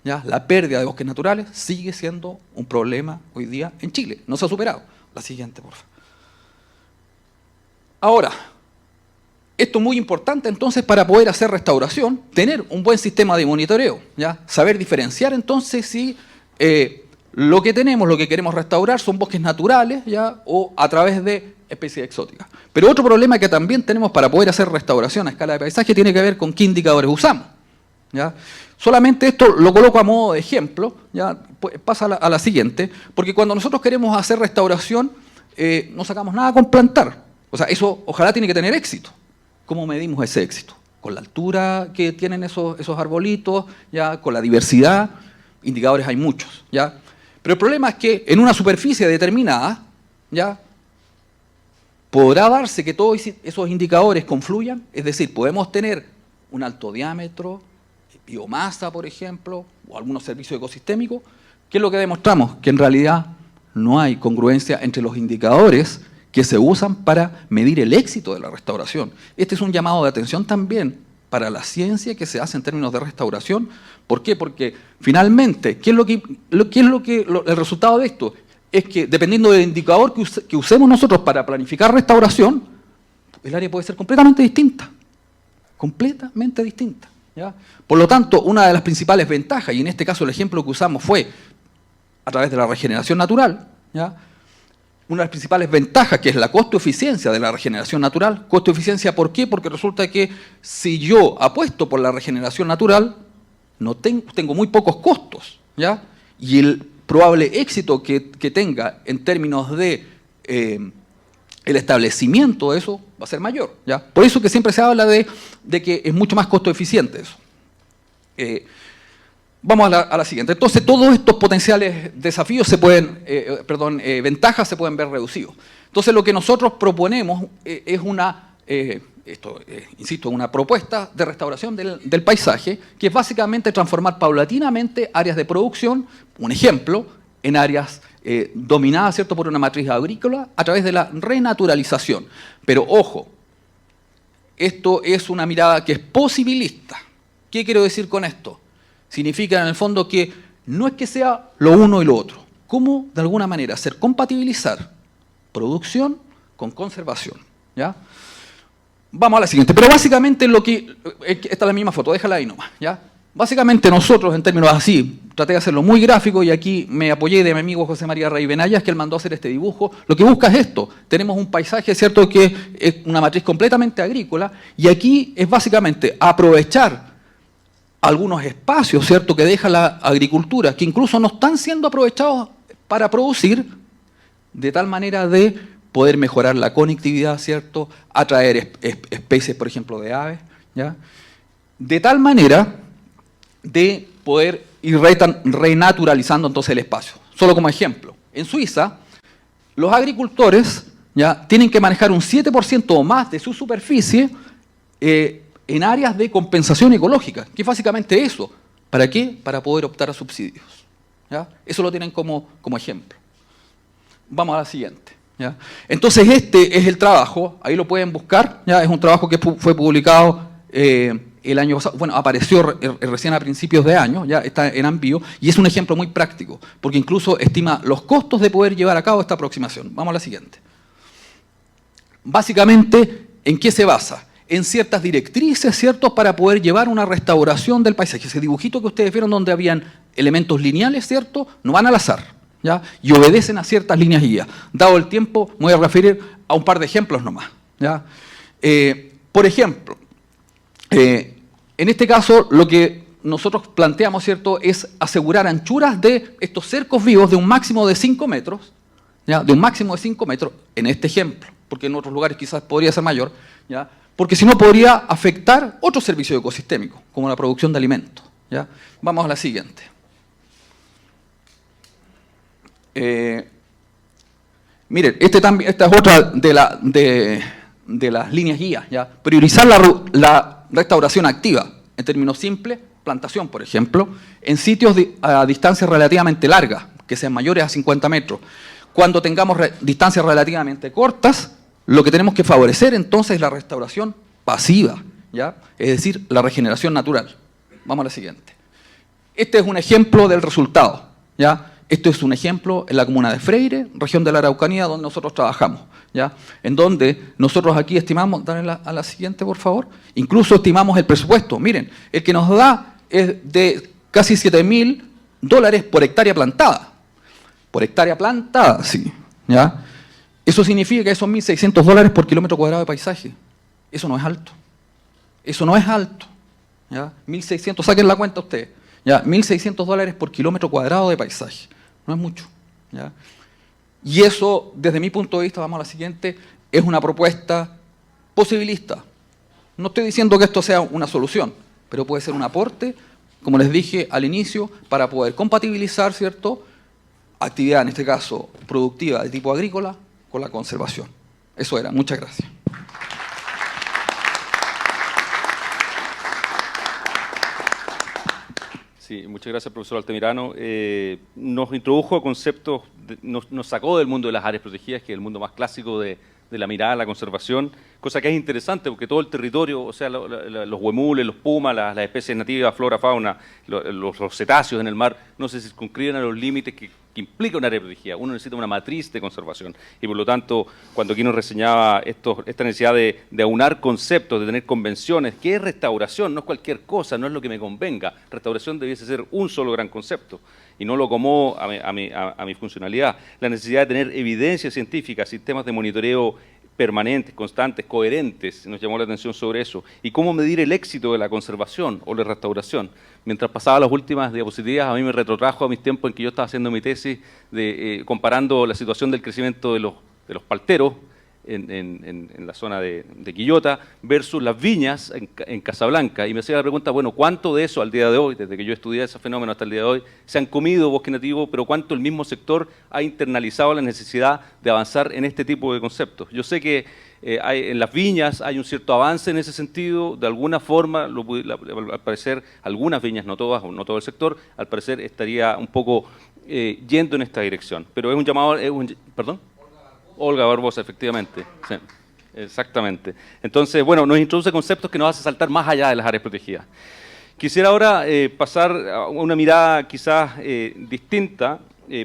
¿ya? La pérdida de bosques naturales, sigue siendo un problema hoy día en Chile. No se ha superado. La siguiente, por favor. Ahora, esto es muy importante entonces para poder hacer restauración, tener un buen sistema de monitoreo, ¿ya? Saber diferenciar entonces si lo que tenemos, lo que queremos restaurar son bosques naturales, ¿ya? O a través de especies exóticas. Pero otro problema que también tenemos para poder hacer restauración a escala de paisaje tiene que ver con qué indicadores usamos, ¿ya? Solamente esto lo coloco a modo de ejemplo, ¿ya? Pasa a la siguiente, porque cuando nosotros queremos hacer restauración no sacamos nada con plantar. O sea, eso ojalá tiene que tener éxito. ¿Cómo medimos ese éxito? Con la altura que tienen esos arbolitos, ¿ya? Con la diversidad, indicadores hay muchos, ¿ya? Pero el problema es que en una superficie determinada, ¿ya? ¿Podrá darse que todos esos indicadores confluyan? Es decir, podemos tener un alto diámetro, biomasa, por ejemplo, o algunos servicios ecosistémicos. ¿Qué es lo que demostramos? Que en realidad no hay congruencia entre los indicadores que se usan para medir el éxito de la restauración. Este es un llamado de atención también para la ciencia que se hace en términos de restauración. ¿Por qué? Porque finalmente, el resultado de esto? Es que dependiendo del indicador que usemos nosotros para planificar restauración, el área puede ser completamente distinta. Completamente distinta, ¿ya? Por lo tanto, una de las principales ventajas, y en este caso el ejemplo que usamos fue a través de la regeneración natural, ¿ya? Una de las principales ventajas, que es la costo-eficiencia de la regeneración natural. ¿Costo-eficiencia por qué? Porque resulta que si yo apuesto por la regeneración natural, no tengo muy pocos costos, ¿ya? Y el probable éxito que tenga en términos de el establecimiento de eso va a ser mayor, ¿ya? Por eso que siempre se habla de que es mucho más costo eficiente eso. Vamos a la siguiente. Entonces, todos estos potenciales desafíos ventajas se pueden ver reducidos. Entonces, lo que nosotros proponemos es una propuesta de restauración del paisaje, que es básicamente transformar paulatinamente áreas de producción, un ejemplo, en áreas dominadas, ¿cierto?, por una matriz agrícola a través de la renaturalización. Pero ojo, esto es una mirada que es posibilista. ¿Qué quiero decir con esto? Significa en el fondo que no es que sea lo uno y lo otro. ¿Cómo de alguna manera hacer compatibilizar producción con conservación? ¿Ya? Vamos a la siguiente. Pero básicamente esta es la misma foto, déjala ahí nomás, ¿ya? Básicamente nosotros, en términos así, traté de hacerlo muy gráfico y aquí me apoyé de mi amigo José María Rey Benayas, que él mandó a hacer este dibujo. Lo que busca es esto. Tenemos un paisaje, ¿cierto?, que es una matriz completamente agrícola y aquí es básicamente aprovechar algunos espacios, ¿cierto?, que deja la agricultura, que incluso no están siendo aprovechados para producir, de tal manera de poder mejorar la conectividad, ¿cierto?, atraer especies, por ejemplo, de aves, ¿ya? De tal manera de poder ir renaturalizando entonces el espacio. Solo como ejemplo, en Suiza, los agricultores, ¿ya?, tienen que manejar un 7% o más de su superficie en áreas de compensación ecológica, que es básicamente eso. ¿Para qué? Para poder optar a subsidios, ¿ya? Eso lo tienen como ejemplo. Vamos a la siguiente, ¿ya? Entonces este es el trabajo, ahí lo pueden buscar, ¿ya? Es un trabajo que fue publicado el año pasado, bueno, apareció recién a principios de año, ya está en Ambio, y es un ejemplo muy práctico, porque incluso estima los costos de poder llevar a cabo esta aproximación. Vamos a la siguiente. Básicamente, ¿en qué se basa? En ciertas directrices, ¿cierto?, para poder llevar una restauración del paisaje. Ese dibujito que ustedes vieron donde habían elementos lineales, ¿cierto?, no van al azar, ¿ya? Y obedecen a ciertas líneas guías. Dado el tiempo, me voy a referir a un par de ejemplos nomás, ¿ya? Por ejemplo, en este caso lo que nosotros planteamos, ¿cierto?, es asegurar anchuras de estos cercos vivos de un máximo de 5 metros, ¿ya?, de un máximo de 5 metros, en este ejemplo, porque en otros lugares quizás podría ser mayor, ¿ya?, porque si no podría afectar otro servicio ecosistémico, como la producción de alimentos, ¿ya? Vamos a la siguiente. Miren, esta es otra de las líneas guías, ¿ya? Priorizar la restauración activa, en términos simples, plantación, por ejemplo, en sitios a distancias relativamente largas, que sean mayores a 50 metros. Cuando tengamos distancias relativamente cortas, lo que tenemos que favorecer entonces es la restauración pasiva, ¿ya?, es decir, la regeneración natural. Vamos a la siguiente. Este es un ejemplo del resultado, ¿ya? Esto es un ejemplo en la comuna de Freire, región de la Araucanía, donde nosotros trabajamos, ¿ya?, en donde nosotros aquí estimamos, dale a la siguiente, por favor, incluso estimamos el presupuesto. Miren, el que nos da es de casi $7.000 por hectárea plantada. Por hectárea plantada, sí, ¿ya? Eso significa que son $1.600 por kilómetro cuadrado de paisaje. Eso no es alto. Eso no es alto, ¿ya? 1.600, saquen la cuenta ustedes, ¿ya? $1.600 por kilómetro cuadrado de paisaje. No es mucho, ¿ya? Y eso, desde mi punto de vista, vamos a la siguiente, es una propuesta posibilista. No estoy diciendo que esto sea una solución, pero puede ser un aporte, como les dije al inicio, para poder compatibilizar, ¿cierto?, actividad, en este caso, productiva de tipo agrícola, con la conservación. Eso era. Muchas gracias. Sí, muchas gracias, profesor Altamirano. Nos introdujo conceptos, nos sacó del mundo de las áreas protegidas, que es el mundo más clásico de la mirada a la conservación, cosa que es interesante porque todo el territorio, o sea, los huemules, los pumas, las especies nativas, flora, fauna, los cetáceos en el mar, no se circunscriben a los límites que implica una área protegida. Uno necesita una matriz de conservación y por lo tanto, cuando aquí nos reseñaba esta necesidad de aunar conceptos, de tener convenciones, ¿qué es restauración? No es cualquier cosa, no es lo que me convenga. Restauración debiese ser un solo gran concepto y no lo acomodo a mi funcionalidad. La necesidad de tener evidencia científica, sistemas de monitoreo permanentes, constantes, coherentes, nos llamó la atención sobre eso. Y cómo medir el éxito de la conservación o la restauración. Mientras pasaba las últimas diapositivas, a mí me retrotrajo a mis tiempos en que yo estaba haciendo mi tesis comparando la situación del crecimiento de los palteros en la zona de Quillota versus las viñas en Casablanca. Y me hacía la pregunta, bueno, ¿cuánto de eso al día de hoy, desde que yo estudié ese fenómeno hasta el día de hoy, se han comido bosque nativo, pero cuánto el mismo sector ha internalizado la necesidad de avanzar en este tipo de conceptos? Yo sé que en las viñas hay un cierto avance en ese sentido, de alguna forma, al parecer, algunas viñas, no todas, no todo el sector, al parecer estaría un poco yendo en esta dirección. Pero es un llamado, ¿perdón? Olga Barbosa, efectivamente. Sí, exactamente. Entonces, bueno, nos introduce conceptos que nos hace saltar más allá de las áreas protegidas. Quisiera ahora pasar a una mirada quizás distinta,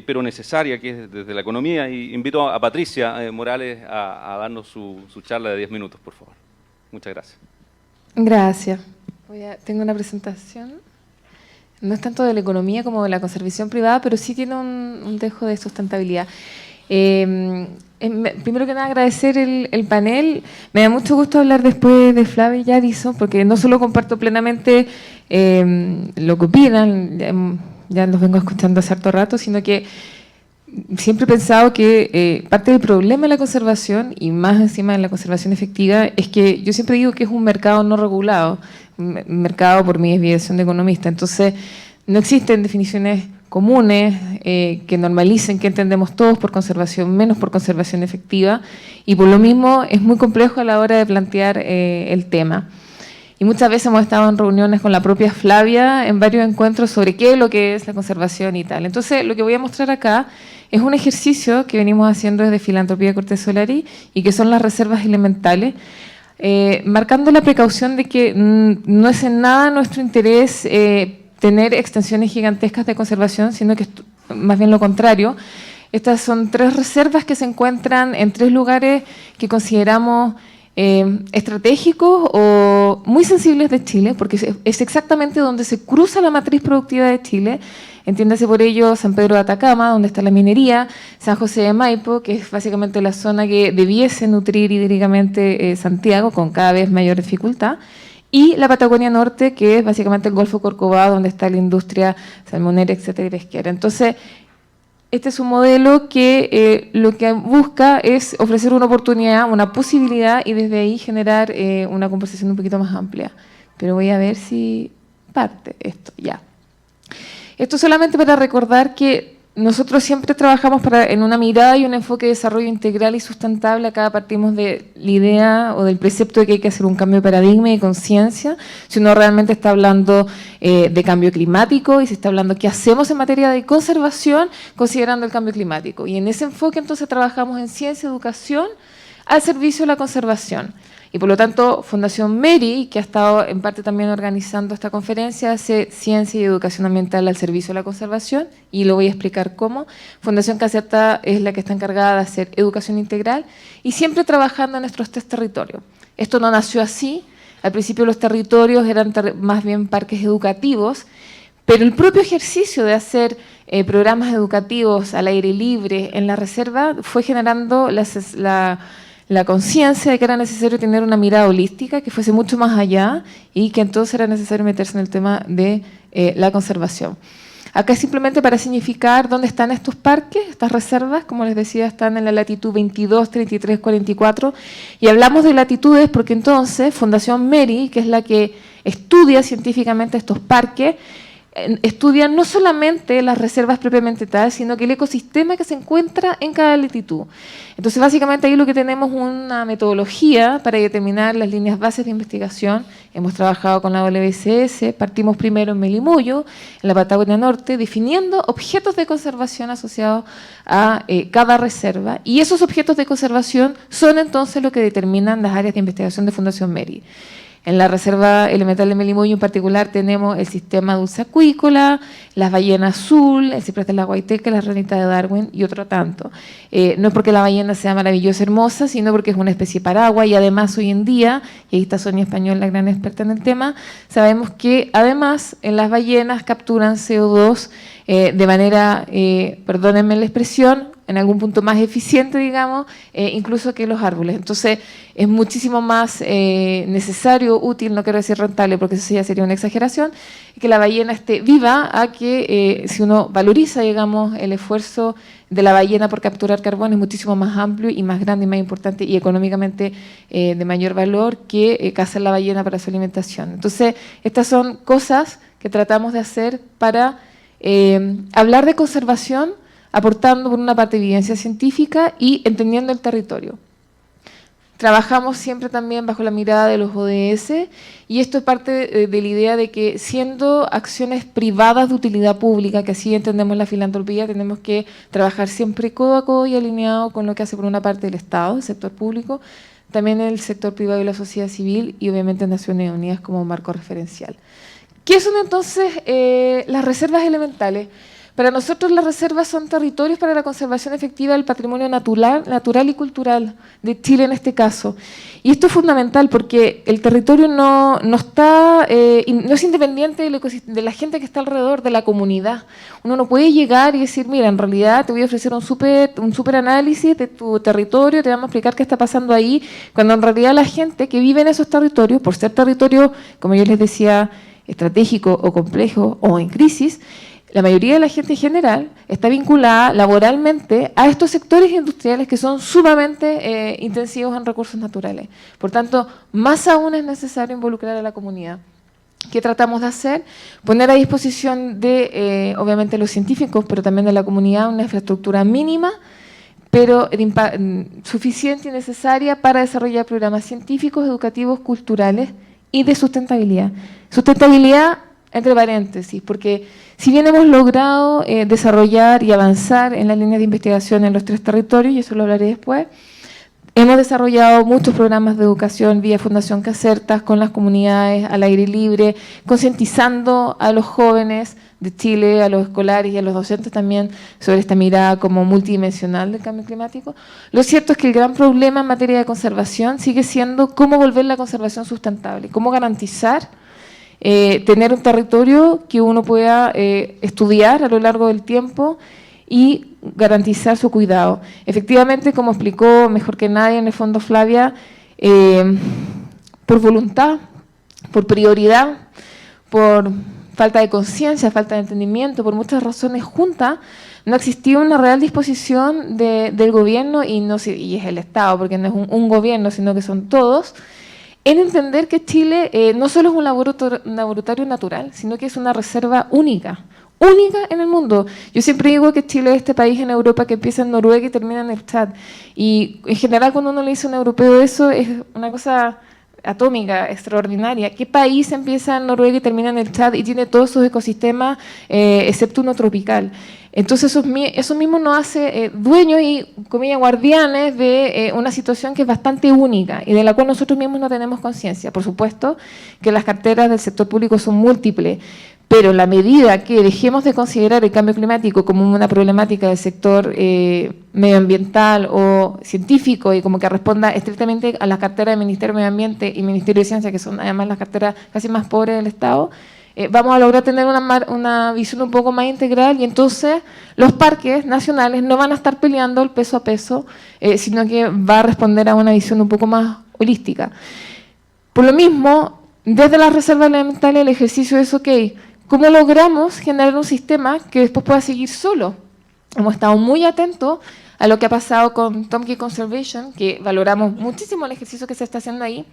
pero necesaria, que es desde la economía, y invito a Patricia Morales a darnos su charla de 10 minutos, por favor. Muchas gracias. Gracias. Tengo una presentación. No es tanto de la economía como de la conservación privada, pero sí tiene un dejo de sustentabilidad. Primero que nada agradecer el panel. Me da mucho gusto hablar después de Flavia y Addison, porque no solo comparto plenamente lo que opinan, ya los vengo escuchando hace harto rato, sino que siempre he pensado que parte del problema de la conservación, y más encima de la conservación efectiva, es que yo siempre digo que es un mercado no regulado, un mercado por mi desviación de economista. Entonces, no existen definiciones comunes que normalicen qué entendemos todos por conservación, menos por conservación efectiva, y por lo mismo es muy complejo a la hora de plantear el tema. Y muchas veces hemos estado en reuniones con la propia Flavia en varios encuentros sobre qué es lo que es la conservación y tal. Entonces, lo que voy a mostrar acá es un ejercicio que venimos haciendo desde Filantropía Cortés Solari y que son las reservas elementales, marcando la precaución de que no es en nada nuestro interés tener extensiones gigantescas de conservación, sino que es más bien lo contrario. Estas son 3 reservas que se encuentran en 3 lugares que consideramos estratégicos o muy sensibles de Chile, porque es exactamente donde se cruza la matriz productiva de Chile, entiéndase por ello San Pedro de Atacama, donde está la minería, San José de Maipo, que es básicamente la zona que debiese nutrir hídricamente Santiago con cada vez mayor dificultad, y la Patagonia Norte, que es básicamente el Golfo Corcovado, donde está la industria salmonera, etcétera, y pesquera. Entonces, este es un modelo que lo que busca es ofrecer una oportunidad, una posibilidad, y desde ahí generar una conversación un poquito más amplia. Pero voy a ver si parte esto, ya. Esto solamente para recordar que nosotros siempre trabajamos en una mirada y un enfoque de desarrollo integral y sustentable. Acá partimos de la idea o del precepto de que hay que hacer un cambio de paradigma y de conciencia. Si uno realmente está hablando de cambio climático y se está hablando qué hacemos en materia de conservación considerando el cambio climático. Y en ese enfoque entonces trabajamos en ciencia y educación al servicio de la conservación. Y por lo tanto, Fundación MERI, que ha estado en parte también organizando esta conferencia, hace ciencia y educación ambiental al servicio de la conservación, y lo voy a explicar cómo. Fundación Caseta es la que está encargada de hacer educación integral, y siempre trabajando en nuestros 3 territorios. Esto no nació así, al principio los territorios eran más bien parques educativos, pero el propio ejercicio de hacer programas educativos al aire libre en la reserva fue generando la conciencia de que era necesario tener una mirada holística que fuese mucho más allá y que entonces era necesario meterse en el tema de la conservación. Acá es simplemente para significar dónde están estos parques, estas reservas, como les decía, están en la latitud 22, 33, 44, y hablamos de latitudes porque entonces Fundación MERI, que es la que estudia científicamente estos parques, estudian no solamente las reservas propiamente tal, sino que el ecosistema que se encuentra en cada latitud. Entonces, básicamente ahí lo que tenemos es una metodología para determinar las líneas bases de investigación. Hemos trabajado con la WCS, partimos primero en Melipullo, en la Patagonia Norte, definiendo objetos de conservación asociados a cada reserva, y esos objetos de conservación son entonces lo que determinan las áreas de investigación de Fundación MERI. En la Reserva Elemental de Melipullo en particular tenemos el sistema dulce acuícola, las ballenas azul, el ciprés de la Guaiteca, la ranita de Darwin y otro tanto. No es porque la ballena sea maravillosa, hermosa, sino porque es una especie paraguas, y además hoy en día, y ahí está Sonia Español, la gran experta en el tema, sabemos que además en las ballenas capturan CO2 de manera, perdónenme la expresión, en algún punto más eficiente, digamos, incluso que los árboles. Entonces, es muchísimo más necesario, útil, no quiero decir rentable, porque eso ya sería una exageración, que la ballena esté viva, a que si uno valoriza, digamos, el esfuerzo de la ballena por capturar carbón es muchísimo más amplio y más grande y más importante y económicamente de mayor valor que cazar la ballena para su alimentación. Entonces, estas son cosas que tratamos de hacer para hablar de conservación, aportando por una parte evidencia científica y entendiendo el territorio. Trabajamos siempre también bajo la mirada de los ODS, y esto es parte de la idea de que siendo acciones privadas de utilidad pública, que así entendemos la filantropía, tenemos que trabajar siempre codo a codo y alineado con lo que hace por una parte el Estado, el sector público, también el sector privado y la sociedad civil, y obviamente Naciones Unidas como marco referencial. ¿Qué son entonces las reservas elementales? Para nosotros las reservas son territorios para la conservación efectiva del patrimonio natural y cultural de Chile en este caso. Y esto es fundamental porque el territorio no es independiente de la gente que está alrededor, de la comunidad. Uno no puede llegar y decir, mira, en realidad te voy a ofrecer un súper análisis de tu territorio, te vamos a explicar qué está pasando ahí, cuando en realidad la gente que vive en esos territorios, por ser territorio, como yo les decía, estratégico o complejo o en crisis, la mayoría de la gente en general está vinculada laboralmente a estos sectores industriales que son sumamente intensivos en recursos naturales. Por tanto, más aún es necesario involucrar a la comunidad. ¿Qué tratamos de hacer? Poner a disposición de, obviamente, los científicos, pero también de la comunidad, una infraestructura mínima, pero suficiente y necesaria para desarrollar programas científicos, educativos, culturales y de sustentabilidad. Sustentabilidad entre paréntesis, porque si bien hemos logrado desarrollar y avanzar en las líneas de investigación en los 3 territorios, y eso lo hablaré después, hemos desarrollado muchos programas de educación vía Fundación Casertas con las comunidades al aire libre, concientizando a los jóvenes de Chile, a los escolares y a los docentes también sobre esta mirada como multidimensional del cambio climático. Lo cierto es que el gran problema en materia de conservación sigue siendo cómo volver la conservación sustentable, cómo garantizar tener un territorio que uno pueda estudiar a lo largo del tiempo y garantizar su cuidado. Efectivamente, como explicó mejor que nadie en el fondo Flavia, por voluntad, por prioridad, por falta de conciencia, falta de entendimiento, por muchas razones juntas, no existía una real disposición del gobierno, y es el Estado, porque no es un gobierno, sino que son todos, en entender que Chile no solo es un laboratorio natural, sino que es una reserva única en el mundo. Yo siempre digo que Chile es este país en Europa que empieza en Noruega y termina en el Chad. Y en general cuando uno le dice a un europeo eso, es una cosa atómica, extraordinaria. ¿Qué país empieza en Noruega y termina en el Chad y tiene todos sus ecosistemas, excepto uno tropical? Entonces eso mismo nos hace dueños y, comillas, guardianes de una situación que es bastante única y de la cual nosotros mismos no tenemos conciencia. Por supuesto que las carteras del sector público son múltiples, pero en la medida que dejemos de considerar el cambio climático como una problemática del sector medioambiental o científico y como que responda estrictamente a las carteras del Ministerio de Medio Ambiente y Ministerio de Ciencia, que son además las carteras casi más pobres del Estado, vamos a lograr tener una visión un poco más integral, y entonces los parques nacionales no van a estar peleando el peso a peso, sino que va a responder a una visión un poco más holística. Por lo mismo, desde las reservas elementales el ejercicio es, ok, ¿cómo logramos generar un sistema que después pueda seguir solo? Hemos estado muy atentos a lo que ha pasado con Tomkey Conservation, que valoramos muchísimo el ejercicio que se está haciendo ahí.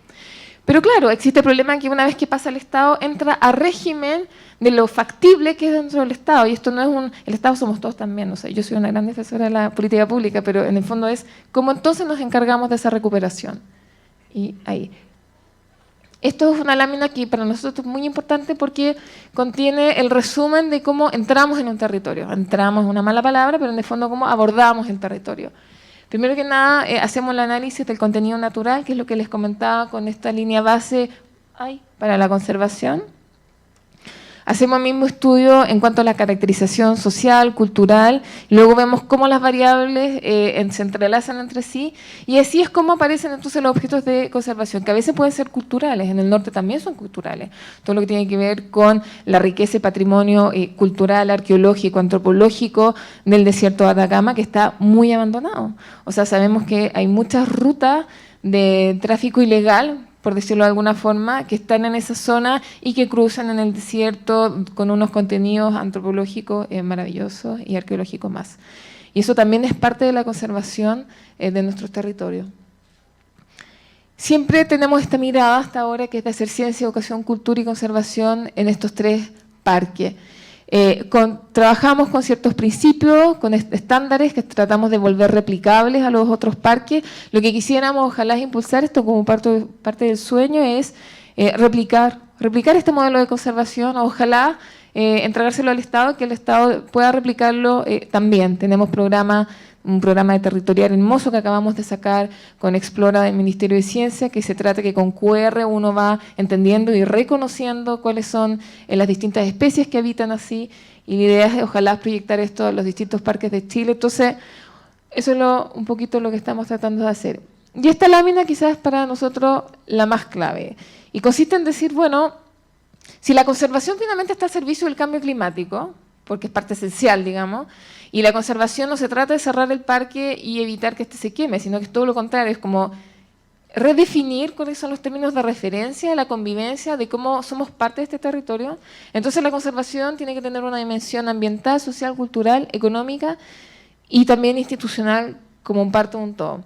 Pero claro, existe el problema que una vez que pasa el Estado, entra a régimen de lo factible que es dentro del Estado. Y esto no es el Estado somos todos también. O sea, yo soy una gran defensora de la política pública, pero en el fondo es cómo entonces nos encargamos de esa recuperación. Y ahí. Esto es una lámina que para nosotros es muy importante porque contiene el resumen de cómo entramos en un territorio. Entramos es una mala palabra, pero en el fondo cómo abordamos el territorio. Primero que nada, hacemos el análisis del contenido natural, que es lo que les comentaba con esta línea base para la conservación. Hacemos el mismo estudio en cuanto a la caracterización social, cultural, luego vemos cómo las variables se entrelazan entre sí, y así es como aparecen entonces los objetos de conservación, que a veces pueden ser culturales, en el norte también son culturales, todo lo que tiene que ver con la riqueza y patrimonio cultural, arqueológico, antropológico del desierto de Atacama, que está muy abandonado. O sea, sabemos que hay muchas rutas de tráfico ilegal, por decirlo de alguna forma, que están en esa zona y que cruzan en el desierto con unos contenidos antropológicos maravillosos y arqueológicos más. Y eso también es parte de la conservación de nuestros territorios. Siempre tenemos esta mirada hasta ahora, que es de hacer ciencia, educación, cultura y conservación en estos tres parques. Trabajamos con ciertos principios, con estándares que tratamos de volver replicables a los otros parques. Lo que quisiéramos, ojalá, es impulsar esto como parte del sueño, es replicar este modelo de conservación, ojalá entregárselo al Estado, que el Estado pueda replicarlo también. Tenemos un programa de territorial hermoso que acabamos de sacar con Explora del Ministerio de Ciencia, que se trata que con QR uno va entendiendo y reconociendo cuáles son las distintas especies que habitan así, y la idea es ojalá proyectar esto a los distintos parques de Chile. Entonces, eso es un poquito lo que estamos tratando de hacer. Y esta lámina quizás es para nosotros la más clave, y consiste en decir, bueno, si la conservación finalmente está al servicio del cambio climático, porque es parte esencial, digamos, y la conservación no se trata de cerrar el parque y evitar que este se queme, sino que es todo lo contrario, es como redefinir cuáles son los términos de referencia de la convivencia, de cómo somos parte de este territorio. Entonces la conservación tiene que tener una dimensión ambiental, social, cultural, económica y también institucional como un parte de un todo.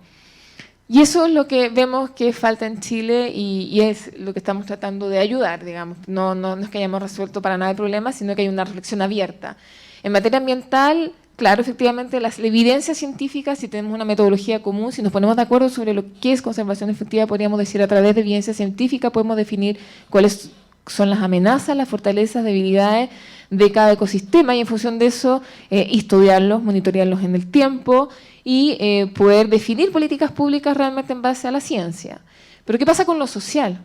Y eso es lo que vemos que falta en Chile y es lo que estamos tratando de ayudar, digamos. No es que hayamos resuelto para nada el problema, sino que hay una reflexión abierta. En materia ambiental, claro, efectivamente, la evidencia científica, si tenemos una metodología común, si nos ponemos de acuerdo sobre lo que es conservación efectiva, podríamos decir a través de evidencia científica, podemos definir cuáles son las amenazas, las fortalezas, debilidades de cada ecosistema y en función de eso estudiarlos, monitorearlos en el tiempo y poder definir políticas públicas realmente en base a la ciencia. Pero ¿qué pasa con lo social?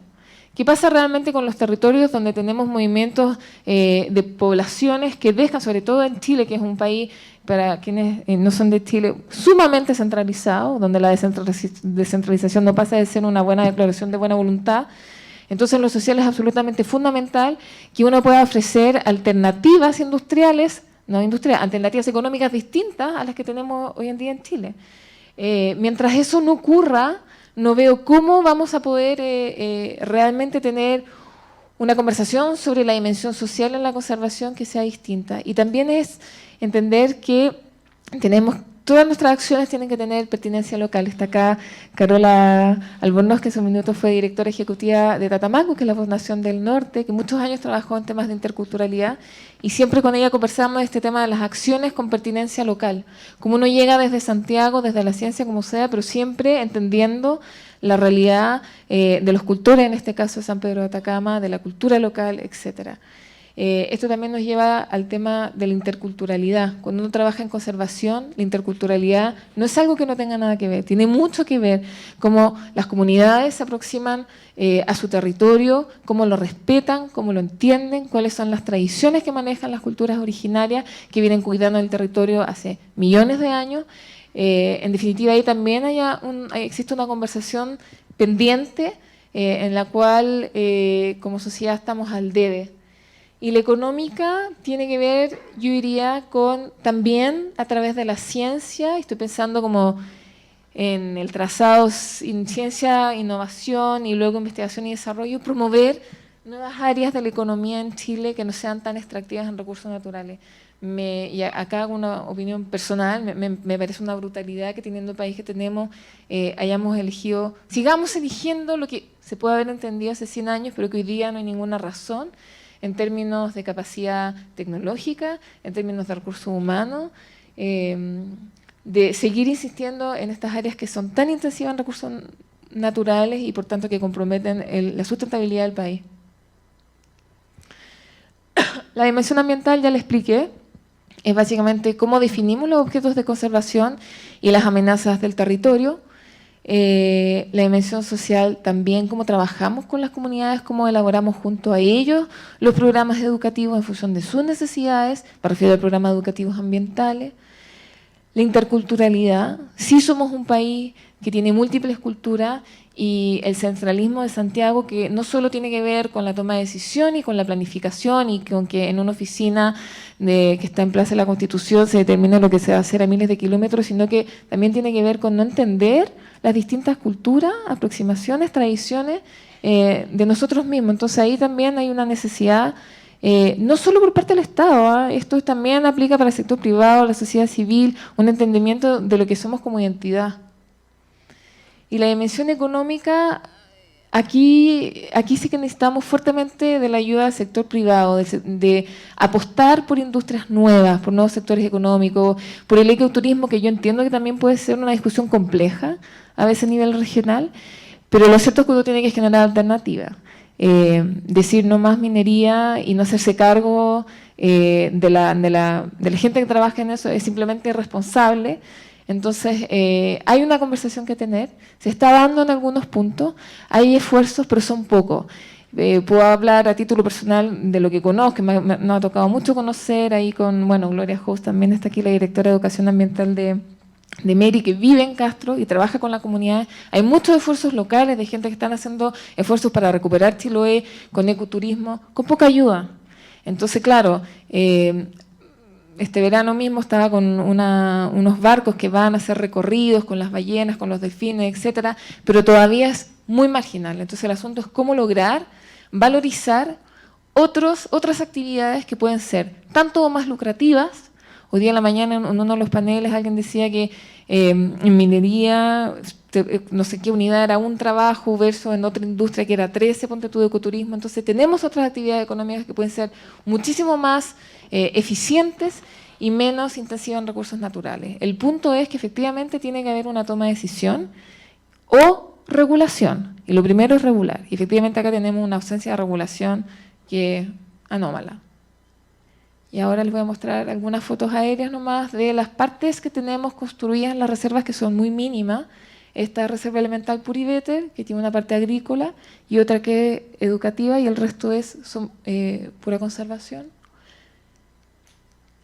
¿Qué pasa realmente con los territorios donde tenemos movimientos de poblaciones que dejan, sobre todo en Chile, que es un país, para quienes no son de Chile, sumamente centralizado, donde la descentralización no pasa de ser una buena declaración de buena voluntad, Entonces, lo social es absolutamente fundamental que uno pueda ofrecer alternativas industriales, alternativas económicas distintas a las que tenemos hoy en día en Chile. Mientras eso no ocurra, no veo cómo vamos a poder realmente tener una conversación sobre la dimensión social en la conservación que sea distinta. Y también es entender que todas nuestras acciones tienen que tener pertinencia local. Está acá Carola Albornoz, que hace un minuto fue directora ejecutiva de Tatamanco, que es la Fundación del Norte, que muchos años trabajó en temas de interculturalidad, y siempre con ella conversamos de este tema de las acciones con pertinencia local. Como uno llega desde Santiago, desde la ciencia, como sea, pero siempre entendiendo la realidad de los cultores, en este caso de San Pedro de Atacama, de la cultura local, etcétera. Esto también nos lleva al tema de la interculturalidad. Cuando uno trabaja en conservación, la interculturalidad no es algo que no tenga nada que ver, tiene mucho que ver cómo las comunidades se aproximan a su territorio, cómo lo respetan, cómo lo entienden, cuáles son las tradiciones que manejan las culturas originarias que vienen cuidando el territorio hace millones de años. En definitiva, ahí también existe una conversación pendiente en la cual como sociedad estamos al debe. Y la económica tiene que ver, yo diría, con también a través de la ciencia, estoy pensando como en el trazado en ciencia, innovación y luego investigación y desarrollo, promover nuevas áreas de la economía en Chile que no sean tan extractivas en recursos naturales. Y acá hago una opinión personal, me parece una brutalidad que teniendo el país que tenemos sigamos eligiendo lo que se puede haber entendido hace 100 años, pero que hoy día no hay ninguna razón en términos de capacidad tecnológica, en términos de recursos humanos, de seguir insistiendo en estas áreas que son tan intensivas en recursos naturales y por tanto que comprometen la sustentabilidad del país. La dimensión ambiental ya le expliqué, es básicamente cómo definimos los objetos de conservación y las amenazas del territorio. La dimensión social también, cómo trabajamos con las comunidades, cómo elaboramos junto a ellos los programas educativos en función de sus necesidades, me refiero a programas educativos ambientales. La interculturalidad, sí somos un país que tiene múltiples culturas y el centralismo de Santiago, que no solo tiene que ver con la toma de decisión y con la planificación y con que en una oficina que está en Plaza de la Constitución se determine lo que se va a hacer a miles de kilómetros, sino que también tiene que ver con no entender las distintas culturas, aproximaciones, tradiciones de nosotros mismos. Entonces ahí también hay una necesidad, no solo por parte del Estado, esto también aplica para el sector privado, la sociedad civil, un entendimiento de lo que somos como identidad. Y la dimensión económica, aquí sí que necesitamos fuertemente de la ayuda del sector privado, de apostar por industrias nuevas, por nuevos sectores económicos, por el ecoturismo, que yo entiendo que también puede ser una discusión compleja, a veces a nivel regional, pero lo cierto es que uno tiene que generar alternativas. Decir no más minería y no hacerse cargo de la gente que trabaja en eso es simplemente irresponsable. Entonces, hay una conversación que tener, se está dando en algunos puntos, hay esfuerzos, pero son pocos. Puedo hablar a título personal de lo que conozco, me ha tocado mucho conocer ahí con, Gloria Host también está aquí, la directora de Educación Ambiental de Meri, que vive en Castro y trabaja con la comunidad. Hay muchos esfuerzos locales de gente que están haciendo esfuerzos para recuperar Chiloé con ecoturismo, con poca ayuda. Entonces, claro, este verano mismo estaba con unos barcos que van a hacer recorridos con las ballenas, con los delfines, etcétera, pero todavía es muy marginal. Entonces el asunto es cómo lograr valorizar otras actividades que pueden ser tanto o más lucrativas. Hoy día en la mañana en uno de los paneles alguien decía que en minería, no sé qué unidad era un trabajo versus en otra industria que era 13, ponte tú de ecoturismo. Entonces tenemos otras actividades económicas que pueden ser muchísimo más eficientes y menos intensivas en recursos naturales. El punto es que efectivamente tiene que haber una toma de decisión o regulación. Y lo primero es regular. Y efectivamente acá tenemos una ausencia de regulación que es anómala. Y ahora les voy a mostrar algunas fotos aéreas nomás de las partes que tenemos construidas en las reservas, que son muy mínimas. Esta reserva elemental Puriveter, que tiene una parte agrícola y otra que es educativa, y el resto son pura conservación.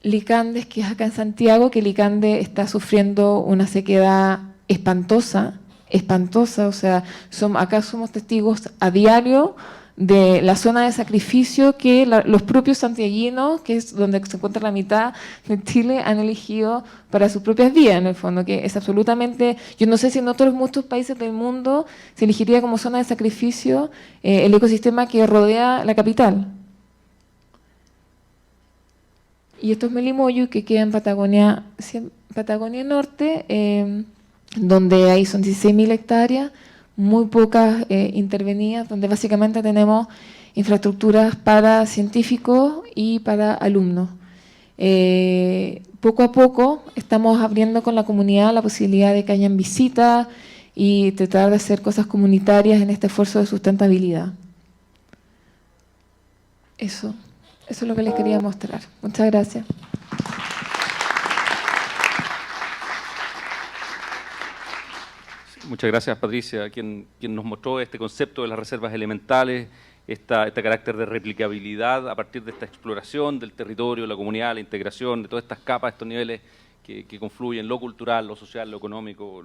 Licandes, que es acá en Santiago, que Licande está sufriendo una sequedad espantosa espantosa, o sea, acá somos testigos a diario de la zona de sacrificio que los propios santiaguinos, que es donde se encuentra la mitad de Chile, han elegido para sus propias vidas, en el fondo, que es absolutamente, yo no sé si en otros muchos países del mundo se elegiría como zona de sacrificio el ecosistema que rodea la capital. Y esto es Melimoyu, que queda en Patagonia Norte, donde ahí son 16.000 hectáreas, muy pocas intervenidas, donde básicamente tenemos infraestructuras para científicos y para alumnos. Poco a poco estamos abriendo con la comunidad la posibilidad de que hayan visitas y tratar de hacer cosas comunitarias en este esfuerzo de sustentabilidad. Eso es lo que les quería mostrar. Muchas gracias. Muchas gracias, Patricia, quien nos mostró este concepto de las reservas elementales, este carácter de replicabilidad a partir de esta exploración del territorio, la comunidad, la integración de todas estas capas, estos niveles que confluyen, lo cultural, lo social, lo económico,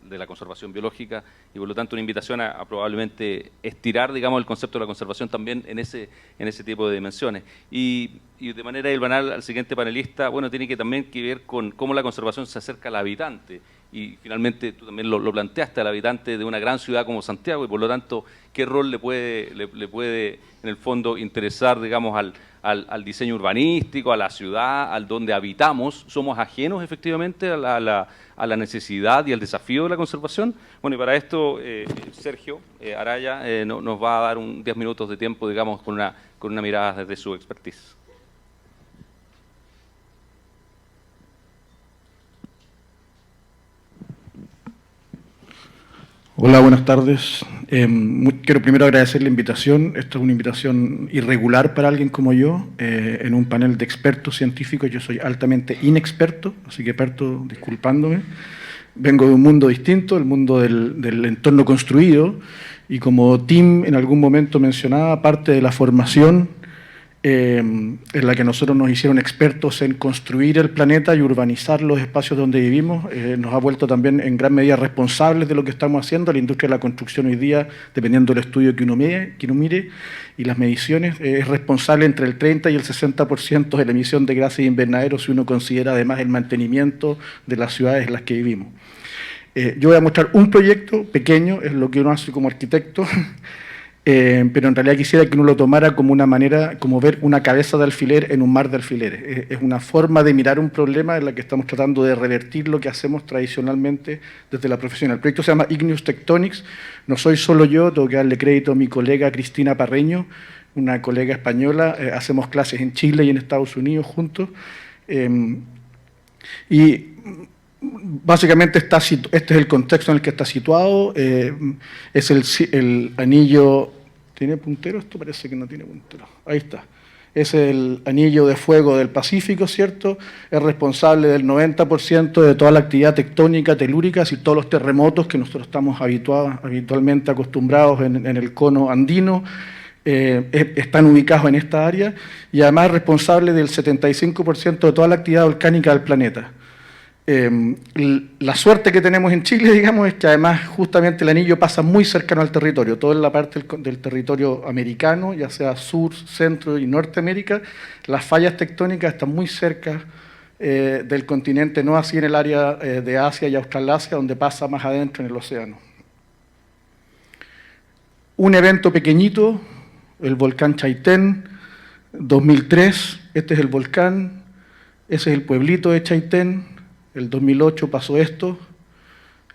de la conservación biológica, y por lo tanto una invitación a probablemente estirar, digamos, el concepto de la conservación también en ese tipo de dimensiones. Y de manera banal al siguiente panelista, bueno, tiene también que ver con cómo la conservación se acerca al habitante, y finalmente tú también lo planteaste, al habitante de una gran ciudad como Santiago, y por lo tanto, ¿qué rol le puede en el fondo interesar, digamos, al diseño urbanístico, a la ciudad, al donde habitamos? ¿Somos ajenos efectivamente a la necesidad y al desafío de la conservación? Bueno, y para esto Sergio Araya nos va a dar 10 minutos de tiempo, digamos, con una mirada desde su expertise. Hola, buenas tardes. Quiero primero agradecer la invitación. Esto es una invitación irregular para alguien como yo, en un panel de expertos científicos. Yo soy altamente inexperto, así que parto disculpándome. Vengo de un mundo distinto, el mundo del entorno construido, y como Tim en algún momento mencionaba, parte de la formación en la que nosotros nos hicieron expertos en construir el planeta y urbanizar los espacios donde vivimos, nos ha vuelto también en gran medida responsables de lo que estamos haciendo. La industria de la construcción hoy día, dependiendo del estudio que uno mire y las mediciones, es responsable entre el 30 y el 60% de la emisión de gases invernadero si uno considera además el mantenimiento de las ciudades en las que vivimos. Yo voy a mostrar un proyecto pequeño, es lo que uno hace como arquitecto, pero en realidad quisiera que uno lo tomara como una manera, como ver una cabeza de alfiler en un mar de alfileres. Es una forma de mirar un problema en la que estamos tratando de revertir lo que hacemos tradicionalmente desde la profesión. El proyecto se llama Igneous Tectonics. No soy solo yo, tengo que darle crédito a mi colega Cristina Parreño, una colega española. Hacemos clases en Chile y en Estados Unidos juntos. Y básicamente este es el contexto en el que está situado. Es el anillo. ¿Tiene puntero? Esto parece que no tiene puntero. Ahí está. Es el anillo de fuego del Pacífico, ¿cierto? Es responsable del 90% de toda la actividad tectónica, telúrica, y todos los terremotos que nosotros estamos habitualmente acostumbrados en el cono andino. Están ubicados en esta área, y además es responsable del 75% de toda la actividad volcánica del planeta. La suerte que tenemos en Chile, digamos, es que además justamente el anillo pasa muy cercano al territorio, toda la parte del territorio americano, ya sea sur, centro y Norteamérica. Las fallas tectónicas están muy cerca del continente, no así en el área de Asia y Australasia, donde pasa más adentro en el océano. Un evento pequeñito, el volcán Chaitén, 2003, este es el volcán, ese es el pueblito de Chaitén. El 2008 pasó esto,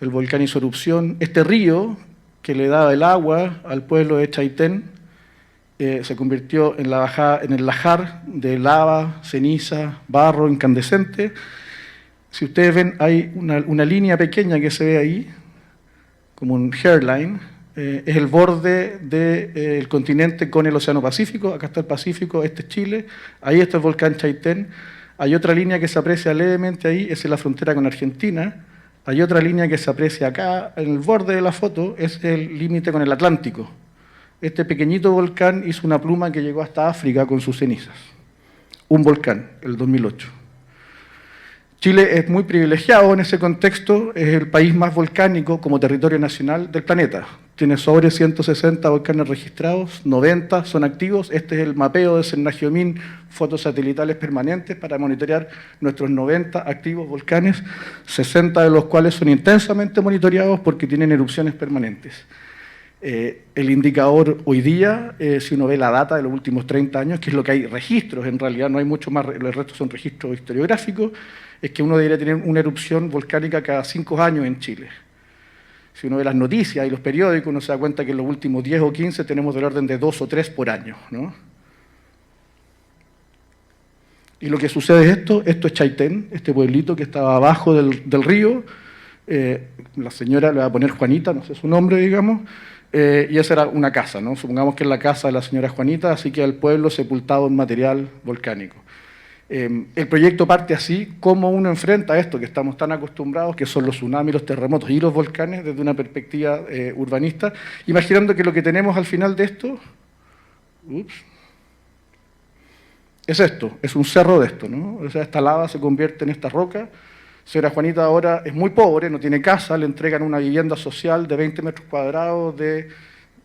el volcán hizo erupción. Este río que le daba el agua al pueblo de Chaitén se convirtió en el lajar de lava, ceniza, barro incandescente. Si ustedes ven, hay una línea pequeña que se ve ahí, como un hairline, es el borde del continente con el Océano Pacífico. Acá está el Pacífico, este es Chile, ahí está el volcán Chaitén. Hay otra línea que se aprecia levemente ahí, esa es la frontera con Argentina. Hay otra línea que se aprecia acá, en el borde de la foto, es el límite con el Atlántico. Este pequeñito volcán hizo una pluma que llegó hasta África con sus cenizas. Un volcán, el 2008. Chile es muy privilegiado en ese contexto, es el país más volcánico como territorio nacional del planeta. Tiene sobre 160 volcanes registrados, 90 son activos. Este es el mapeo de Cernagiomín, fotos satelitales permanentes para monitorear nuestros 90 activos volcanes, 60 de los cuales son intensamente monitoreados porque tienen erupciones permanentes. El indicador hoy día, si uno ve la data de los últimos 30 años, que es lo que hay registros, en realidad no hay mucho más, los restos son registros historiográficos, es que uno debería tener una erupción volcánica cada 5 años en Chile. Si uno ve las noticias y los periódicos, uno se da cuenta que en los últimos 10 o 15 tenemos del orden de 2 o 3 por año, ¿no? Y lo que sucede es esto es Chaitén, este pueblito que estaba abajo del río. La señora le va a poner Juanita, no sé su nombre, digamos, y esa era una casa, ¿no? Supongamos que es la casa de la señora Juanita, así que el pueblo sepultado en material volcánico. El proyecto parte así, como uno enfrenta esto que estamos tan acostumbrados, que son los tsunamis, los terremotos y los volcanes, desde una perspectiva urbanista, imaginando que lo que tenemos al final de esto, es esto, es un cerro de esto, ¿no? O sea, esta lava se convierte en esta roca. Señora Juanita ahora es muy pobre, no tiene casa, le entregan una vivienda social de 20 metros cuadrados, de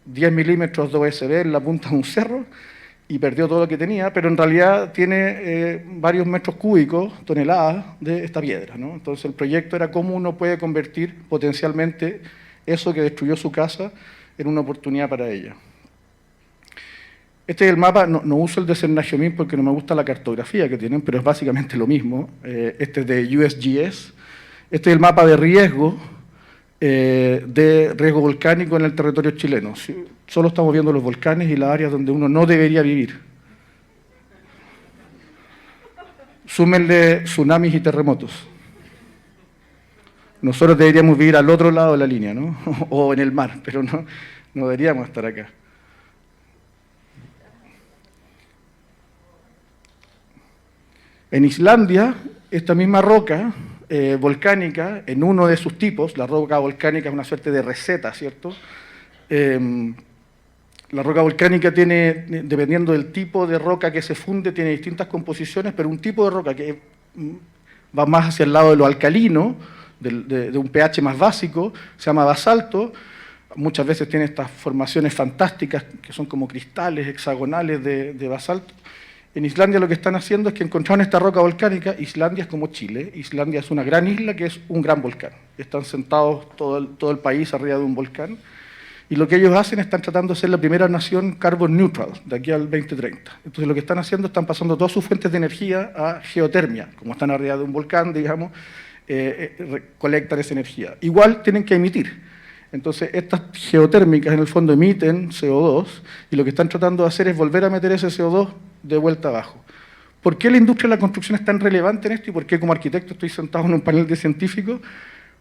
10 milímetros de OSB en la punta de un cerro, y perdió todo lo que tenía, pero en realidad tiene varios metros cúbicos, toneladas de esta piedra, ¿no? Entonces el proyecto era cómo uno puede convertir potencialmente eso que destruyó su casa en una oportunidad para ella. Este es el mapa, no uso el de Cernagiomín porque no me gusta la cartografía que tienen, pero es básicamente lo mismo. Este es de USGS. Este es el mapa de riesgo volcánico en el territorio chileno. Solo estamos viendo los volcanes y las áreas donde uno no debería vivir. Súmenle tsunamis y terremotos. Nosotros deberíamos vivir al otro lado de la línea, ¿no? O en el mar, pero no deberíamos estar acá. En Islandia, esta misma roca volcánica, en uno de sus tipos, la roca volcánica es una suerte de receta, ¿cierto? La roca volcánica tiene, dependiendo del tipo de roca que se funde, tiene distintas composiciones, pero un tipo de roca que va más hacia el lado de lo alcalino, de un pH más básico, se llama basalto. Muchas veces tiene estas formaciones fantásticas que son como cristales hexagonales de basalto. En Islandia lo que están haciendo es que encontraron esta roca volcánica. Islandia es como Chile. Islandia es una gran isla que es un gran volcán. Están sentados todo el país arriba de un volcán. Y lo que ellos hacen, están tratando de ser la primera nación carbon neutral de aquí al 2030. Entonces lo que están haciendo, están pasando todas sus fuentes de energía a geotermia. Como están arriba de un volcán, digamos, recolectan esa energía. Igual tienen que emitir. Entonces estas geotérmicas en el fondo emiten CO2 y lo que están tratando de hacer es volver a meter ese CO2 de vuelta abajo. ¿Por qué la industria de la construcción es tan relevante en esto y por qué como arquitecto estoy sentado en un panel de científicos?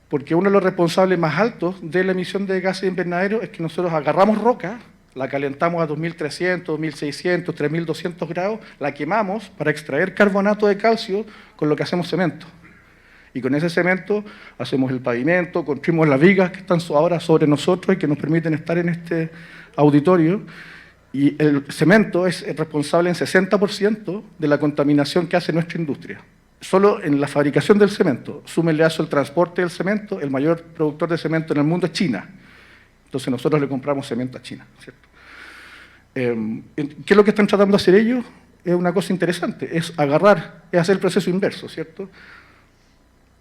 Porque uno de los responsables más altos de la emisión de gases de invernadero es que nosotros agarramos roca, la calentamos a 2300, 2600, 3200 grados, la quemamos para extraer carbonato de calcio con lo que hacemos cemento. Y con ese cemento hacemos el pavimento, construimos las vigas que están ahora sobre nosotros y que nos permiten estar en este auditorio. Y el cemento es responsable en 60% de la contaminación que hace nuestra industria. Solo en la fabricación del cemento, súmenle a eso el transporte del cemento, el mayor productor de cemento en el mundo es China. Entonces nosotros le compramos cemento a China, ¿cierto? ¿Qué es lo que están tratando de hacer ellos? Es una cosa interesante, es hacer el proceso inverso, ¿cierto?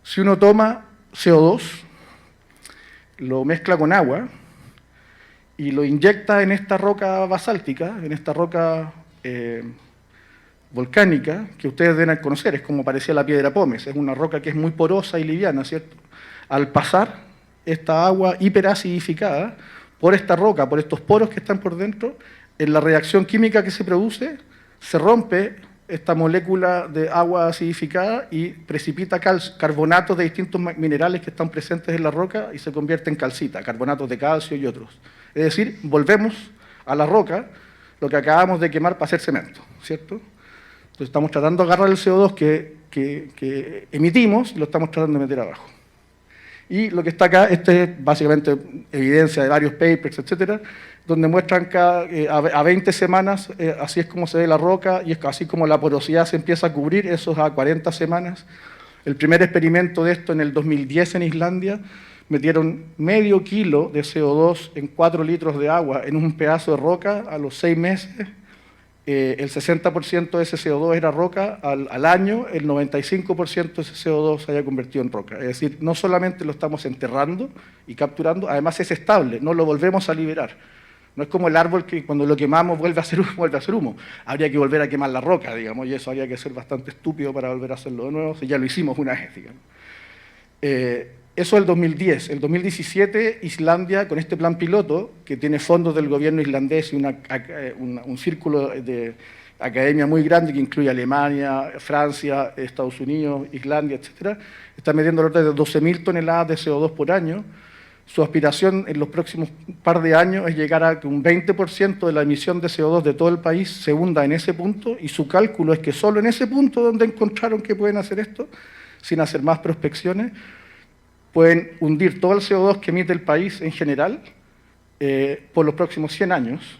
Si uno toma CO2, lo mezcla con agua y lo inyecta en esta roca basáltica, en esta roca volcánica, que ustedes deben conocer, es como parecía la piedra pómez, es una roca que es muy porosa y liviana, ¿cierto? Al pasar esta agua hiperacidificada por esta roca, por estos poros que están por dentro, en la reacción química que se produce, se rompe esta molécula de agua acidificada y precipita carbonatos de distintos minerales que están presentes en la roca y se convierte en calcita, carbonatos de calcio y otros. Es decir, volvemos a la roca lo que acabamos de quemar para hacer cemento, ¿cierto? Entonces estamos tratando de agarrar el CO2 que emitimos y lo estamos tratando de meter abajo. Y lo que está acá, este es básicamente evidencia de varios papers, etcétera, donde muestran a 20 semanas, así es como se ve la roca y es así como la porosidad se empieza a cubrir, eso es a 40 semanas. El primer experimento de esto en el 2010 en Islandia, metieron medio kilo de CO2 en 4 litros de agua en un pedazo de roca a los 6 meses. El 60% de ese CO2 era roca, al año el 95% de ese CO2 se haya convertido en roca. Es decir, no solamente lo estamos enterrando y capturando, además es estable, no lo volvemos a liberar. No es como el árbol que cuando lo quemamos vuelve a hacer humo. Habría que volver a quemar la roca, digamos, y eso habría que ser bastante estúpido para volver a hacerlo de nuevo, si ya lo hicimos una vez, digamos. Eso es el 2010. El 2017, Islandia, con este plan piloto, que tiene fondos del gobierno islandés y un círculo de academia muy grande que incluye Alemania, Francia, Estados Unidos, Islandia, etc., está midiendo el orden de 12.000 toneladas de CO2 por año. Su aspiración en los próximos par de años es llegar a que un 20% de la emisión de CO2 de todo el país se hunda en ese punto, y su cálculo es que solo en ese punto donde encontraron que pueden hacer esto, sin hacer más prospecciones, pueden hundir todo el CO2 que emite el país en general por los próximos 100 años,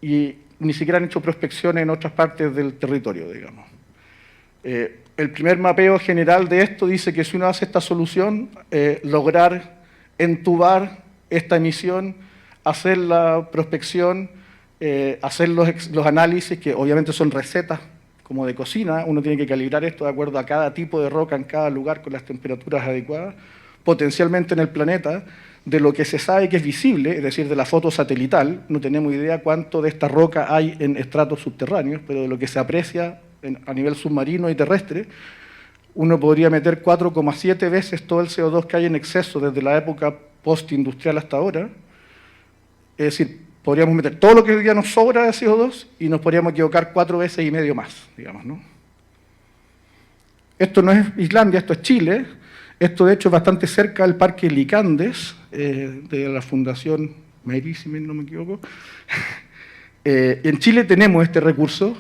y ni siquiera han hecho prospecciones en otras partes del territorio, digamos. El primer mapeo general de esto dice que si uno hace esta solución, lograr entubar esta emisión, hacer la prospección, hacer los análisis, que obviamente son recetas como de cocina, uno tiene que calibrar esto de acuerdo a cada tipo de roca en cada lugar con las temperaturas adecuadas, potencialmente en el planeta, de lo que se sabe que es visible, es decir, de la foto satelital. No tenemos idea cuánto de esta roca hay en estratos subterráneos, pero de lo que se aprecia a nivel submarino y terrestre, uno podría meter 4,7 veces todo el CO2 que hay en exceso desde la época postindustrial hasta ahora. Es decir, podríamos meter todo lo que hoy día nos sobra de CO2 y nos podríamos equivocar 4 veces y medio más, digamos, ¿no? Esto no es Islandia, esto es Chile. Esto, de hecho, es bastante cerca del Parque Licandes, de la Fundación Mary, si no me equivoco. En Chile tenemos este recurso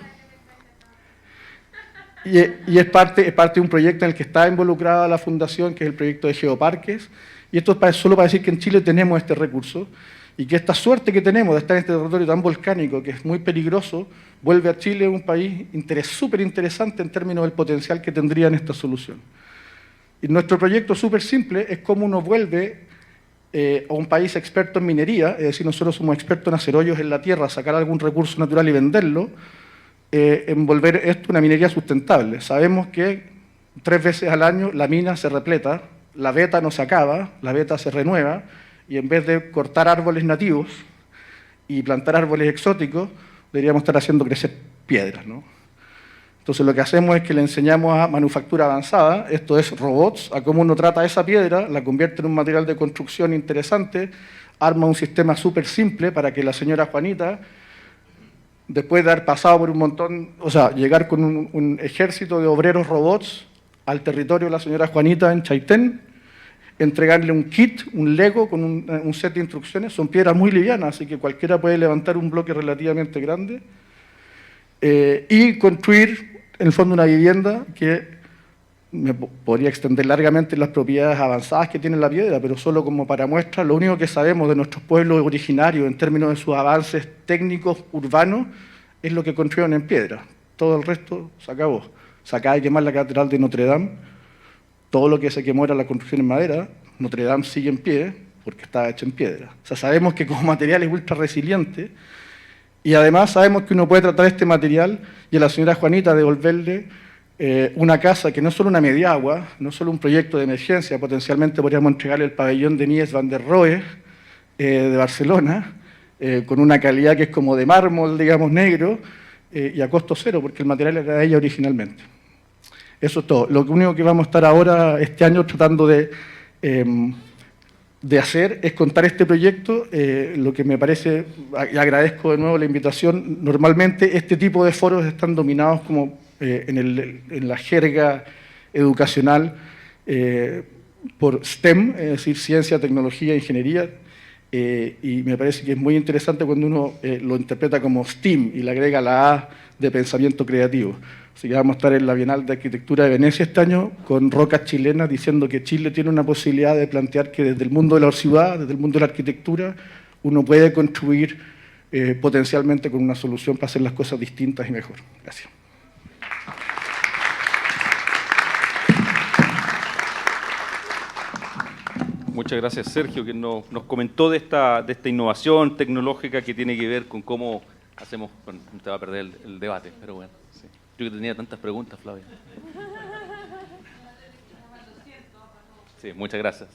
y es parte de un proyecto en el que está involucrada la Fundación, que es el proyecto de Geoparques. Y esto es solo para decir que en Chile tenemos este recurso, y que esta suerte que tenemos de estar en este territorio tan volcánico, que es muy peligroso, vuelve a Chile un país súper interesante en términos del potencial que tendría en esta solución. Y nuestro proyecto súper simple es cómo uno vuelve a un país experto en minería, es decir, nosotros somos expertos en hacer hoyos en la tierra, sacar algún recurso natural y venderlo, en volver esto una minería sustentable. Sabemos que 3 veces al año la mina se repleta, la veta no se acaba, la veta se renueva, y en vez de cortar árboles nativos y plantar árboles exóticos, deberíamos estar haciendo crecer piedras, ¿no? Entonces lo que hacemos es que le enseñamos a manufactura avanzada, esto es robots, a cómo uno trata esa piedra, la convierte en un material de construcción interesante, arma un sistema súper simple para que la señora Juanita, después de haber pasado por un montón, o sea, llegar con un ejército de obreros robots al territorio de la señora Juanita en Chaitén, entregarle un kit, un Lego con un set de instrucciones. Son piedras muy livianas, así que cualquiera puede levantar un bloque relativamente grande, y construir, en el fondo, una vivienda que me podría extender largamente las propiedades avanzadas que tiene la piedra, pero solo como para muestra, lo único que sabemos de nuestros pueblos originarios en términos de sus avances técnicos urbanos es lo que construyeron en piedra. Todo el resto se acabó. Se acaba de quemar la catedral de Notre Dame. Todo lo que se quemó era la construcción en madera. Notre Dame sigue en pie porque está hecha en piedra. O sea, sabemos que como material es ultra resiliente, y además sabemos que uno puede tratar este material y a la señora Juanita devolverle una casa que no es solo una mediagua, no es solo un proyecto de emergencia, potencialmente podríamos entregarle el pabellón de Mies van der Rohe de Barcelona, con una calidad que es como de mármol, digamos, negro, y a costo cero, porque el material era de ella originalmente. Eso es todo. Lo único que vamos a estar ahora, este año, tratando de hacer es contar este proyecto. Lo que me parece, y agradezco de nuevo la invitación, normalmente este tipo de foros están dominados como en la jerga educacional por STEM, es decir, ciencia, tecnología, ingeniería, y me parece que es muy interesante cuando uno lo interpreta como STEAM y le agrega la A de pensamiento creativo. Así que vamos a estar en la Bienal de Arquitectura de Venecia este año con rocas chilenas, diciendo que Chile tiene una posibilidad de plantear que desde el mundo de la ciudad, desde el mundo de la arquitectura, uno puede contribuir potencialmente con una solución para hacer las cosas distintas y mejor. Gracias. Muchas gracias, Sergio, que nos comentó de esta innovación tecnológica que tiene que ver con cómo hacemos... Bueno, te va a perder el debate, pero bueno. Sí. Yo que tenía tantas preguntas, Flavia. Sí, muchas gracias.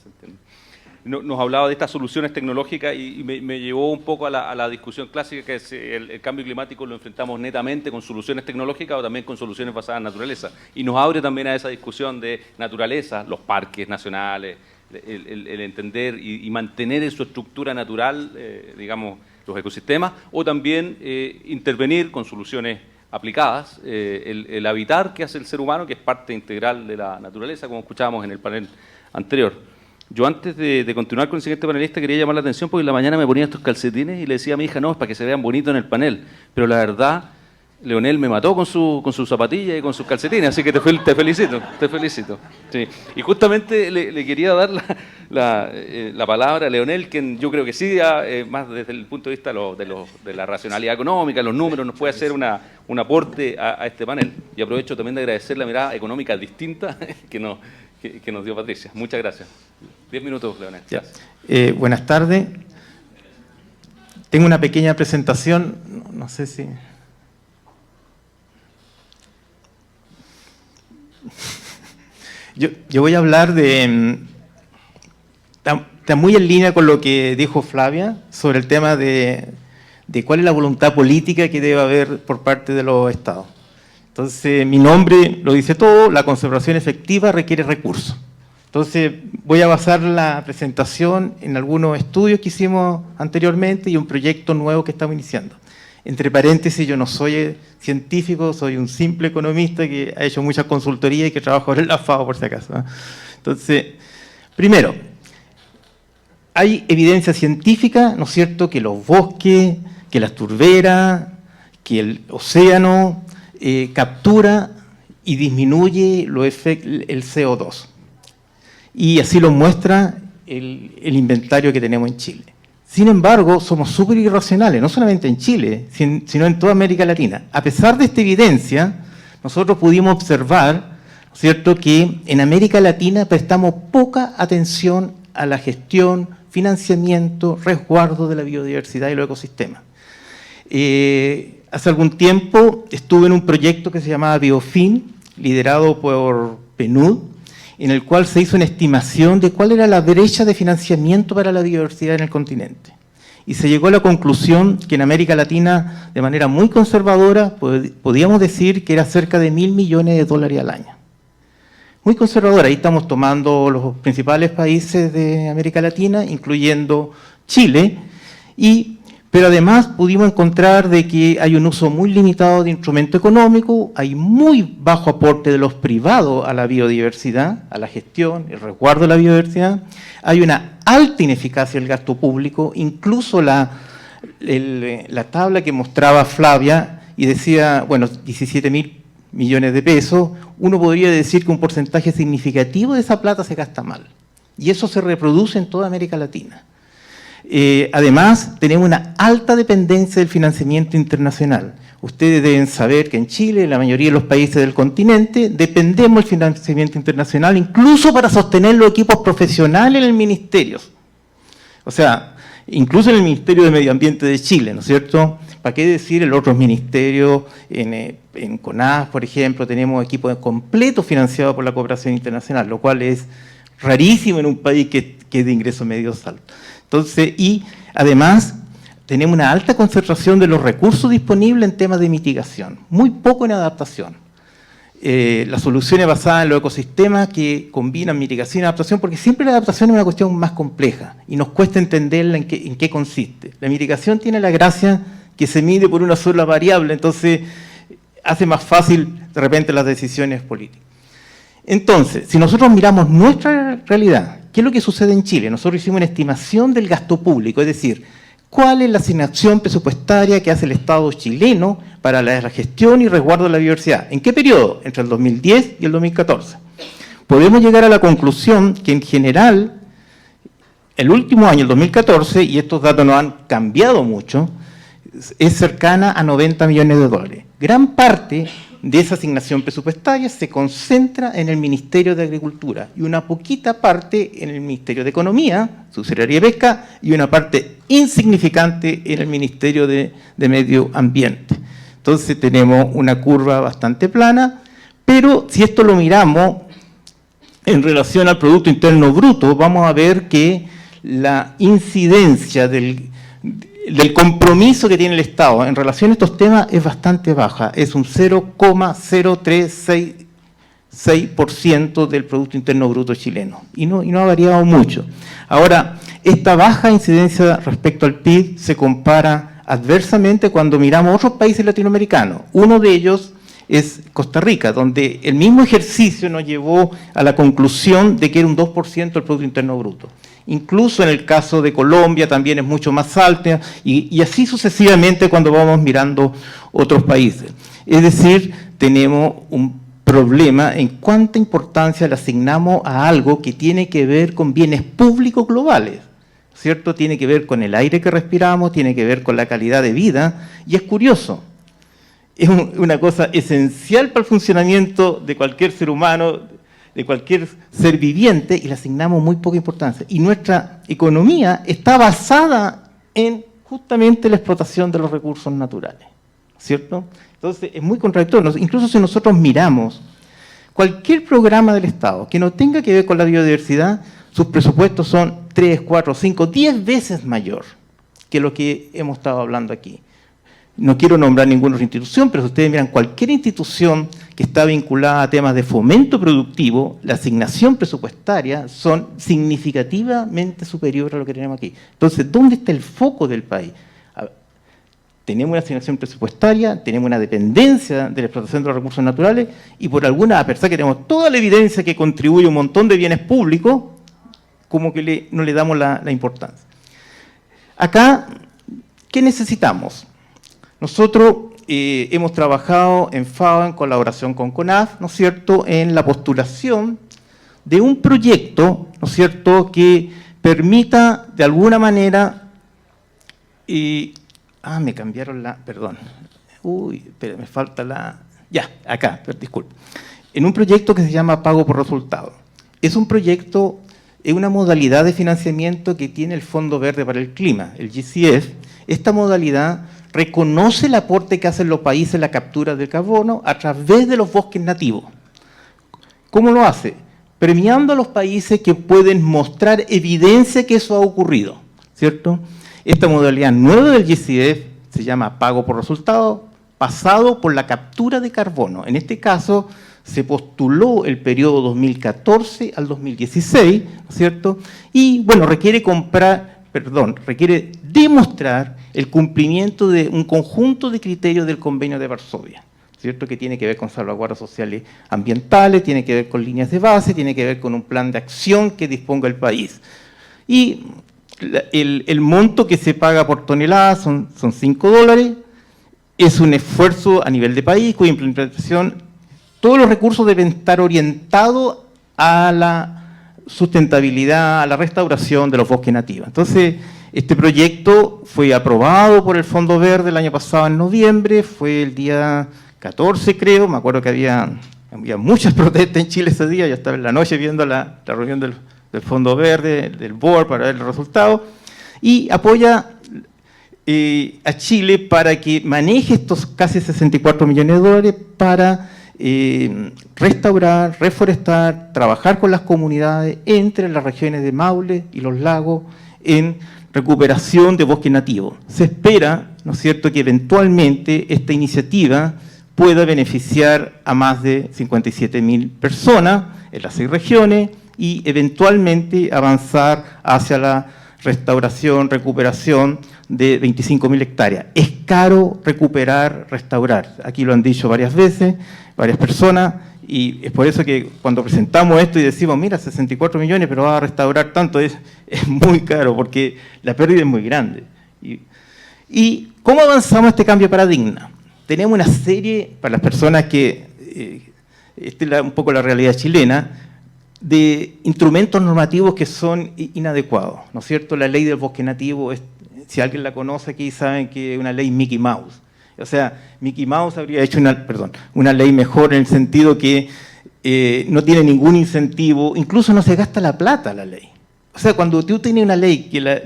Nos hablaba de estas soluciones tecnológicas y me llevó un poco a la discusión clásica, que es el cambio climático lo enfrentamos netamente con soluciones tecnológicas o también con soluciones basadas en naturaleza. Y nos abre también a esa discusión de naturaleza, los parques nacionales, el entender y mantener en su estructura natural, digamos, los ecosistemas, o también intervenir con soluciones aplicadas, el habitar que hace el ser humano, que es parte integral de la naturaleza, como escuchábamos en el panel anterior. Yo antes de continuar con el siguiente panelista quería llamar la atención porque en la mañana me ponía estos calcetines y le decía a mi hija, no, es para que se vean bonitos en el panel, pero la verdad, Leonel me mató con sus zapatillas y con sus calcetines, así que te felicito, te felicito. Sí. Y justamente le quería dar la palabra a Leonel, quien yo creo que sí, más desde el punto de vista de la racionalidad económica, los números, nos puede hacer un aporte a este panel. Y aprovecho también de agradecer la mirada económica distinta que nos dio Patricia. Muchas gracias. 10 minutos, Leonel. Buenas tardes. Tengo una pequeña presentación, no sé si... Yo voy a hablar de... Está muy en línea con lo que dijo Flavia sobre el tema de cuál es la voluntad política que debe haber por parte de los estados. Entonces, mi nombre lo dice todo, la conservación efectiva requiere recursos. Entonces, voy a basar la presentación en algunos estudios que hicimos anteriormente y un proyecto nuevo que estamos iniciando. Entre paréntesis, yo no soy científico, soy un simple economista que ha hecho muchas consultorías y que trabajo en la FAO, por si acaso. Entonces, primero, hay evidencia científica, ¿no es cierto?, que los bosques, que las turberas, que el océano captura y disminuye el CO2. Y así lo muestra el inventario que tenemos en Chile. Sin embargo, somos súper irracionales, no solamente en Chile, sino en toda América Latina. A pesar de esta evidencia, nosotros pudimos observar, ¿no es cierto?, que en América Latina prestamos poca atención a la gestión, financiamiento, resguardo de la biodiversidad y los ecosistemas. Hace algún tiempo estuve en un proyecto que se llamaba Biofin, liderado por PNUD, en el cual se hizo una estimación de cuál era la brecha de financiamiento para la biodiversidad en el continente. Y se llegó a la conclusión que en América Latina, de manera muy conservadora, podíamos decir que era cerca de $1.000 millones al año. Muy conservadora, ahí estamos tomando los principales países de América Latina, incluyendo Chile, pero además pudimos encontrar de que hay un uso muy limitado de instrumento económico, hay muy bajo aporte de los privados a la biodiversidad, a la gestión, el resguardo de la biodiversidad, hay una alta ineficacia del gasto público, incluso la tabla que mostraba Flavia y decía, bueno, 17.000 millones de pesos, uno podría decir que un porcentaje significativo de esa plata se gasta mal. Y eso se reproduce en toda América Latina. Además, tenemos una alta dependencia del financiamiento internacional. Ustedes deben saber que en Chile, en la mayoría de los países del continente, dependemos del financiamiento internacional, incluso para sostener los equipos profesionales en el ministerio. O sea, incluso en el Ministerio de Medio Ambiente de Chile, ¿no es cierto? ¿Para qué decir en otros ministerios? En CONAF, por ejemplo, tenemos equipos completos financiados por la cooperación internacional, lo cual es rarísimo en un país que es de ingresos medios altos. Entonces, y además tenemos una alta concentración de los recursos disponibles en temas de mitigación, muy poco en adaptación. Las soluciones basadas en los ecosistemas que combinan mitigación y adaptación, porque siempre la adaptación es una cuestión más compleja y nos cuesta entenderla en qué consiste. La mitigación tiene la gracia que se mide por una sola variable, entonces hace más fácil de repente las decisiones políticas. Entonces, si nosotros miramos nuestra realidad, ¿qué es lo que sucede en Chile? Nosotros hicimos una estimación del gasto público, es decir, cuál es la asignación presupuestaria que hace el Estado chileno para la gestión y resguardo de la biodiversidad. ¿En qué periodo? Entre el 2010 y el 2014. Podemos llegar a la conclusión que en general, el último año, el 2014, y estos datos no han cambiado mucho, es cercana a $90 millones. Gran parte de esa asignación presupuestaria se concentra en el Ministerio de Agricultura y una poquita parte en el Ministerio de Economía, Subsecretaría de Pesca, y una parte insignificante en el Ministerio de Medio Ambiente. Entonces tenemos una curva bastante plana, pero si esto lo miramos en relación al Producto Interno Bruto, vamos a ver que la incidencia del compromiso que tiene el Estado en relación a estos temas es bastante baja, es un 0,0366% del Producto Interno Bruto chileno, y no ha variado mucho. Ahora, esta baja incidencia respecto al PIB se compara adversamente cuando miramos otros países latinoamericanos. Uno de ellos es Costa Rica, donde el mismo ejercicio nos llevó a la conclusión de que era un 2% del Producto Interno Bruto. Incluso en el caso de Colombia también es mucho más alta, y así sucesivamente cuando vamos mirando otros países. Es decir, tenemos un problema en cuánta importancia le asignamos a algo que tiene que ver con bienes públicos globales, ¿cierto? Tiene que ver con el aire que respiramos, tiene que ver con la calidad de vida, y es curioso. Es una cosa esencial para el funcionamiento de cualquier ser humano, de cualquier ser viviente, y le asignamos muy poca importancia. Y nuestra economía está basada en justamente la explotación de los recursos naturales, ¿cierto? Entonces es muy contradictorio. Incluso si nosotros miramos cualquier programa del Estado que no tenga que ver con la biodiversidad, sus presupuestos son 3, 4, 5, 10 veces mayor que lo que hemos estado hablando aquí. No quiero nombrar ninguna otra institución, pero si ustedes miran cualquier institución que está vinculada a temas de fomento productivo, la asignación presupuestaria son significativamente superiores a lo que tenemos aquí. Entonces, ¿dónde está el foco del país? Tenemos una asignación presupuestaria, tenemos una dependencia de la explotación de los recursos naturales, y por alguna, a pesar que tenemos toda la evidencia que contribuye a un montón de bienes públicos, como que no le damos la importancia. Acá, ¿qué necesitamos? Nosotros hemos trabajado en FAO en colaboración con CONAF, ¿no es cierto?, en la postulación de un proyecto, ¿no es cierto?, que permita de alguna manera... me cambiaron perdón. Espera, me falta ya, acá, disculpe. En un proyecto que se llama Pago por Resultado. Es un proyecto, es una modalidad de financiamiento que tiene el Fondo Verde para el Clima, el GCF. Esta modalidad reconoce el aporte que hacen los países en la captura del carbono a través de los bosques nativos. ¿Cómo lo hace? Premiando a los países que pueden mostrar evidencia que eso ha ocurrido, ¿cierto? Esta modalidad nueva del GCF se llama Pago por Resultado, pasado por la captura de carbono. En este caso, se postuló el periodo 2014 al 2016, ¿cierto? Y, bueno, requiere demostrar el cumplimiento de un conjunto de criterios del Convenio de Varsovia, ¿cierto?, que tiene que ver con salvaguardas sociales ambientales, tiene que ver con líneas de base, tiene que ver con un plan de acción que disponga el país. Y el monto que se paga por tonelada son $5, es un esfuerzo a nivel de país cuya implementación, todos los recursos deben estar orientados a la sustentabilidad, a la restauración de los bosques nativos. Entonces, este proyecto fue aprobado por el Fondo Verde el año pasado en noviembre, fue el día 14 creo, me acuerdo que había muchas protestas en Chile ese día, yo estaba en la noche viendo la reunión del Fondo Verde, del Board, para ver los resultados, y apoya a Chile para que maneje estos casi $64 millones para restaurar, reforestar, trabajar con las comunidades entre las regiones de Maule y los lagos en recuperación de bosque nativo. Se espera, ¿no es cierto?, que eventualmente esta iniciativa pueda beneficiar a más de 57.000 personas en las 6 regiones y eventualmente avanzar hacia la restauración, recuperación de 25.000 hectáreas. Es caro recuperar, restaurar. Aquí lo han dicho varias veces, varias personas, y es por eso que cuando presentamos esto y decimos, mira, 64 millones, pero va a restaurar tanto, es muy caro, porque la pérdida es muy grande. ¿Y cómo avanzamos este cambio de paradigma? Tenemos una serie, para las personas que, esta es un poco la realidad chilena, de instrumentos normativos que son inadecuados, ¿no es cierto? La ley del bosque nativo, si alguien la conoce aquí, saben que es una ley Mickey Mouse. O sea, Mickey Mouse habría hecho una ley mejor en el sentido que no tiene ningún incentivo, incluso no se gasta la plata la ley. O sea, cuando tú tienes una ley que la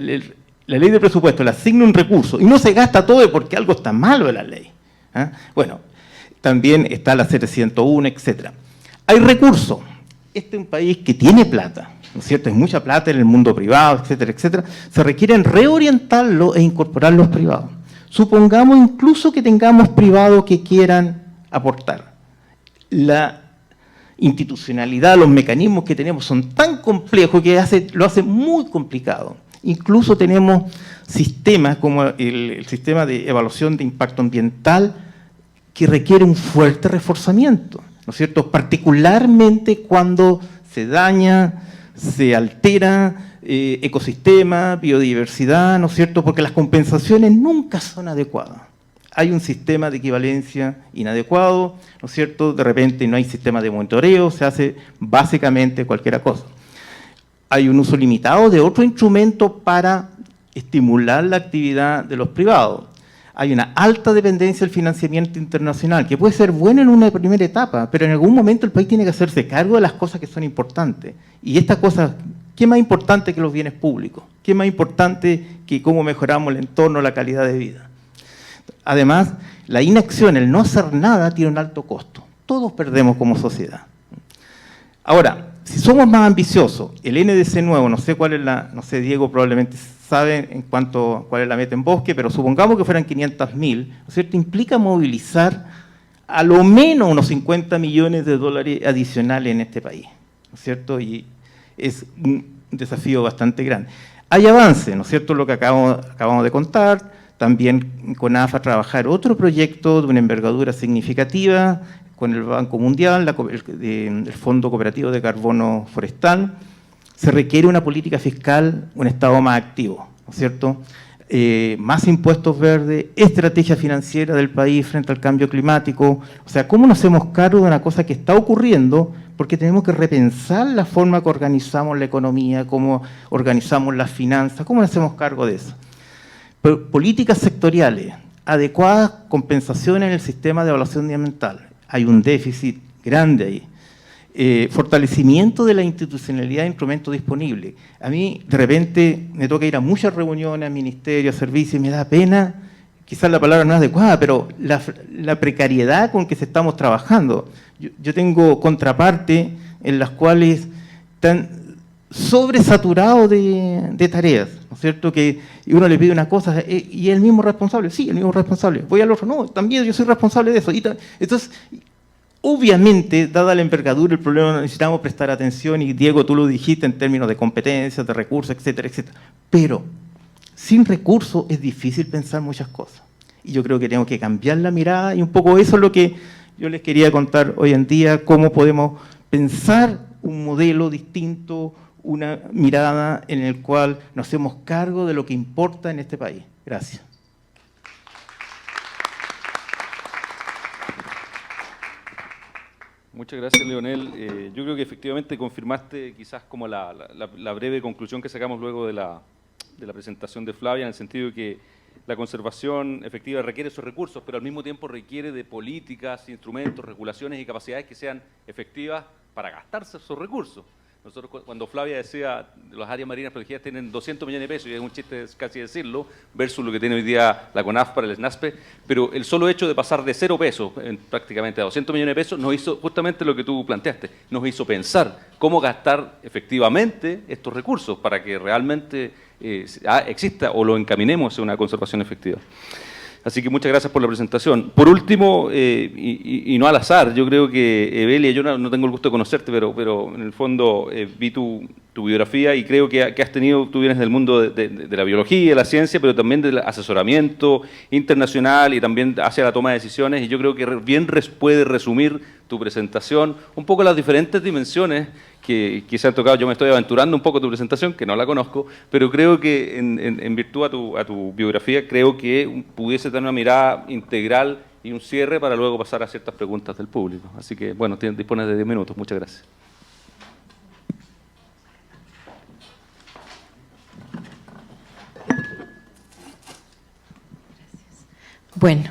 ley de presupuesto le asigna un recurso y no se gasta todo es porque algo está malo de la ley. ¿Ah? Bueno, también está la 701, etc. Hay recursos. Este es un país que tiene plata, ¿no es cierto? Hay mucha plata en el mundo privado, etcétera, etcétera. Se requieren reorientarlo e incorporar los privados. Supongamos incluso que tengamos privados que quieran aportar. La institucionalidad, los mecanismos que tenemos son tan complejos que lo hace muy complicado. Incluso tenemos sistemas como el sistema de evaluación de impacto ambiental que requiere un fuerte reforzamiento, ¿no es cierto? Particularmente cuando se daña, se altera ecosistema, biodiversidad, ¿no es cierto? Porque las compensaciones nunca son adecuadas. Hay un sistema de equivalencia inadecuado, ¿no es cierto? De repente no hay sistema de monitoreo, se hace básicamente cualquier cosa. Hay un uso limitado de otro instrumento para estimular la actividad de los privados. Hay una alta dependencia del financiamiento internacional, que puede ser bueno en una primera etapa, pero en algún momento el país tiene que hacerse cargo de las cosas que son importantes. Y estas cosas, ¿qué más importante que los bienes públicos? ¿Qué más importante que cómo mejoramos el entorno, la calidad de vida? Además, la inacción, el no hacer nada, tiene un alto costo. Todos perdemos como sociedad. Ahora, si somos más ambiciosos, el NDC nuevo, no sé cuál es no sé, Diego probablemente sabe en cuanto cuál es la meta en bosque, pero supongamos que fueran 500.000, ¿no es cierto? Implica movilizar a lo menos unos 50 millones de dólares adicionales en este país, ¿no es cierto? Y es un desafío bastante grande. Hay avance, ¿no es cierto? Lo que acabamos de contar. También con AFA trabajar otro proyecto de una envergadura significativa con el Banco Mundial, el Fondo Cooperativo de Carbono Forestal. Se requiere una política fiscal, un Estado más activo, ¿no es cierto? Más impuestos verdes, estrategia financiera del país frente al cambio climático. O sea, ¿cómo nos hacemos cargo de una cosa que está ocurriendo? Porque tenemos que repensar la forma que organizamos la economía, cómo organizamos las finanzas, cómo nos hacemos cargo de eso. Políticas sectoriales, adecuadas compensaciones en el sistema de evaluación ambiental. Hay un déficit grande ahí. Fortalecimiento de la institucionalidad de instrumentos disponibles. A mí, de repente, me toca ir a muchas reuniones, ministerios, servicios, y me da pena, quizás la palabra no es adecuada, pero la precariedad con que estamos trabajando. Yo tengo contrapartes en las cuales están sobresaturado de tareas, ¿no es cierto? Que uno le pide una cosa y es el mismo responsable. Sí, el mismo responsable. Voy al otro, no, también yo soy responsable de eso. Entonces, obviamente, dada la envergadura del problema, necesitamos prestar atención y Diego, tú lo dijiste en términos de competencias, de recursos, etcétera, etcétera. Pero sin recursos es difícil pensar muchas cosas. Y yo creo que tenemos que cambiar la mirada y un poco eso es lo que yo les quería contar hoy en día, cómo podemos pensar un modelo distinto, una mirada en el cual nos hacemos cargo de lo que importa en este país. Gracias. Muchas gracias, Leonel. Yo creo que efectivamente confirmaste quizás como la breve conclusión que sacamos luego de la presentación de Flavia, en el sentido de que la conservación efectiva requiere esos recursos, pero al mismo tiempo requiere de políticas, instrumentos, regulaciones y capacidades que sean efectivas para gastarse esos recursos. Nosotros, cuando Flavia decía las áreas marinas protegidas tienen 200 millones de pesos, y es un chiste casi decirlo, versus lo que tiene hoy día la CONAF para el SNASPE, pero el solo hecho de pasar de 0 pesos prácticamente a 200 millones de pesos nos hizo justamente lo que tú planteaste, nos hizo pensar cómo gastar efectivamente estos recursos para que realmente exista o lo encaminemos a una conservación efectiva. Así que muchas gracias por la presentación. Por último, y no al azar, yo creo que Evelia, yo no tengo el gusto de conocerte, pero en el fondo vi tu biografía y creo que has tenido, tú vienes del mundo de la biología, de la ciencia, pero también del asesoramiento internacional y también hacia la toma de decisiones, y yo creo que bien puede resumir tu presentación un poco las diferentes dimensiones que se han tocado. Yo me estoy aventurando un poco tu presentación, que no la conozco, pero creo que en virtud a tu biografía, creo que pudiese tener una mirada integral y un cierre para luego pasar a ciertas preguntas del público. Así que, bueno, dispones de 10 minutos. Muchas gracias. Bueno,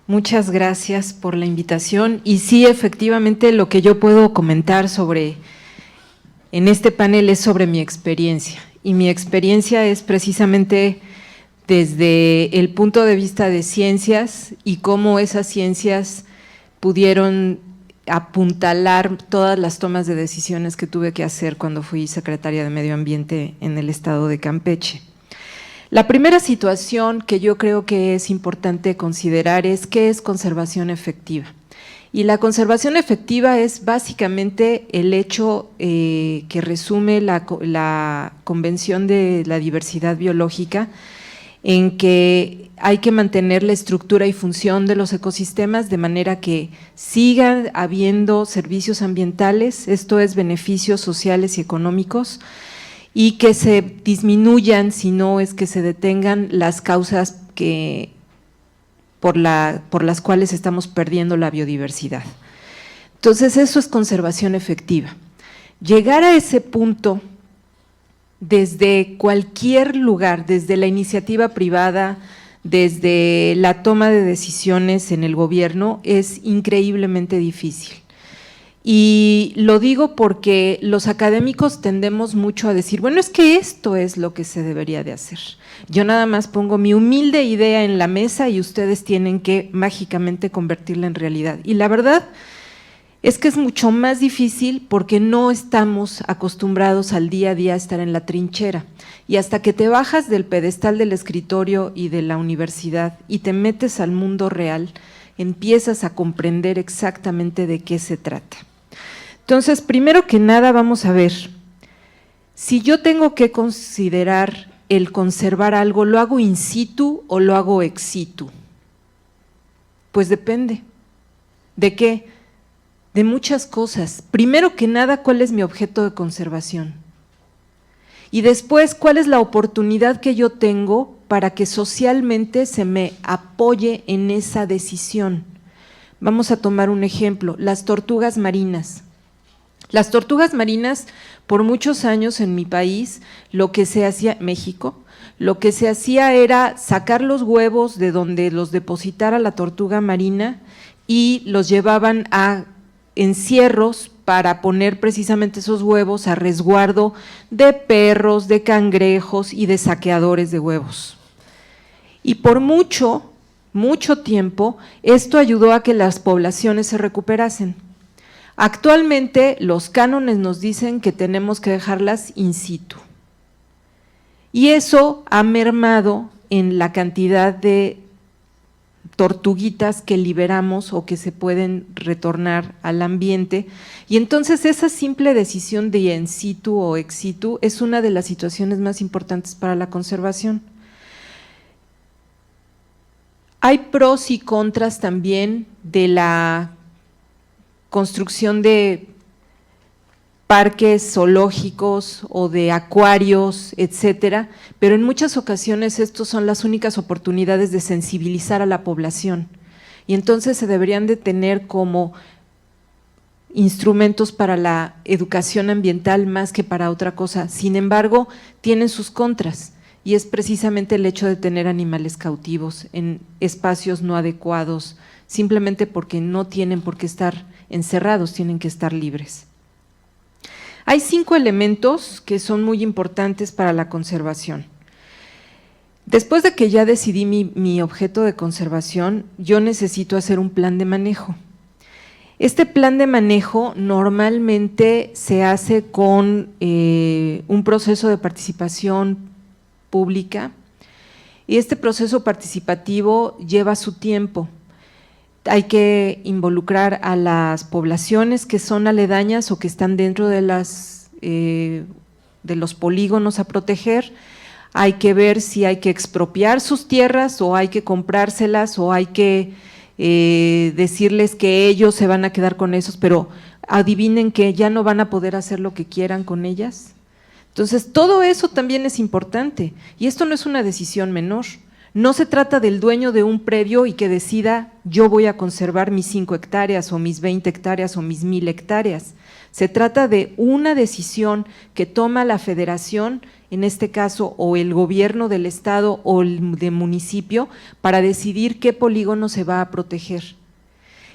Muchas gracias por la invitación. Y sí, efectivamente, lo que yo puedo comentar en este panel es sobre mi experiencia. Y mi experiencia es precisamente desde el punto de vista de ciencias y cómo esas ciencias pudieron apuntalar todas las tomas de decisiones que tuve que hacer cuando fui secretaria de Medio Ambiente en el estado de Campeche. La primera situación que yo creo que es importante considerar es qué es conservación efectiva. Y la conservación efectiva es básicamente el hecho que resume la Convención de la Diversidad Biológica, en que hay que mantener la estructura y función de los ecosistemas de manera que sigan habiendo servicios ambientales, esto es beneficios sociales y económicos, y que se disminuyan, si no es que se detengan las causas por las cuales estamos perdiendo la biodiversidad. Entonces, eso es conservación efectiva. Llegar a ese punto desde cualquier lugar, desde la iniciativa privada, desde la toma de decisiones en el gobierno, es increíblemente difícil. Y lo digo porque los académicos tendemos mucho a decir, bueno, es que esto es lo que se debería de hacer. Yo nada más pongo mi humilde idea en la mesa y ustedes tienen que mágicamente convertirla en realidad. Y la verdad es que es mucho más difícil porque no estamos acostumbrados al día a día a estar en la trinchera. Y hasta que te bajas del pedestal del escritorio y de la universidad y te metes al mundo real, empiezas a comprender exactamente de qué se trata. Entonces, primero que nada vamos a ver, si yo tengo que considerar el conservar algo, ¿lo hago in situ o lo hago ex situ? Pues depende. ¿De qué? De muchas cosas. Primero que nada, ¿cuál es mi objeto de conservación? Y después, ¿cuál es la oportunidad que yo tengo para que socialmente se me apoye en esa decisión? Vamos a tomar un ejemplo, las tortugas marinas. Las tortugas marinas, por muchos años en mi país, lo que se hacía, México, lo que se hacía era sacar los huevos de donde los depositara la tortuga marina y los llevaban a encierros para poner precisamente esos huevos a resguardo de perros, de cangrejos y de saqueadores de huevos. Y por mucho tiempo, esto ayudó a que las poblaciones se recuperasen. Actualmente, los cánones nos dicen que tenemos que dejarlas in situ. Y eso ha mermado en la cantidad de tortuguitas que liberamos o que se pueden retornar al ambiente. Y entonces esa simple decisión de in situ o ex situ es una de las situaciones más importantes para la conservación. Hay pros y contras también de la construcción de parques zoológicos o de acuarios, etcétera, pero en muchas ocasiones estos son las únicas oportunidades de sensibilizar a la población y entonces se deberían de tener como instrumentos para la educación ambiental más que para otra cosa. Sin embargo, tienen sus contras y es precisamente el hecho de tener animales cautivos en espacios no adecuados, simplemente porque no tienen por qué estar encerrados, tienen que estar libres. Hay 5 elementos que son muy importantes para la conservación. Después de que ya decidí mi objeto de conservación, yo necesito hacer un plan de manejo. Este plan de manejo normalmente se hace con un proceso de participación pública y este proceso participativo lleva su tiempo. Hay que involucrar a las poblaciones que son aledañas o que están dentro de los polígonos a proteger. Hay que ver si hay que expropiar sus tierras o hay que comprárselas o hay que decirles que ellos se van a quedar con esos, pero adivinen que ya no van a poder hacer lo que quieran con ellas. Entonces, todo eso también es importante y esto no es una decisión menor. No se trata del dueño de un predio y que decida yo voy a conservar mis 5 hectáreas o mis 20 hectáreas o mis 1000 hectáreas. Se trata de una decisión que toma la federación, en este caso, o el gobierno del estado o el de municipio, para decidir qué polígono se va a proteger.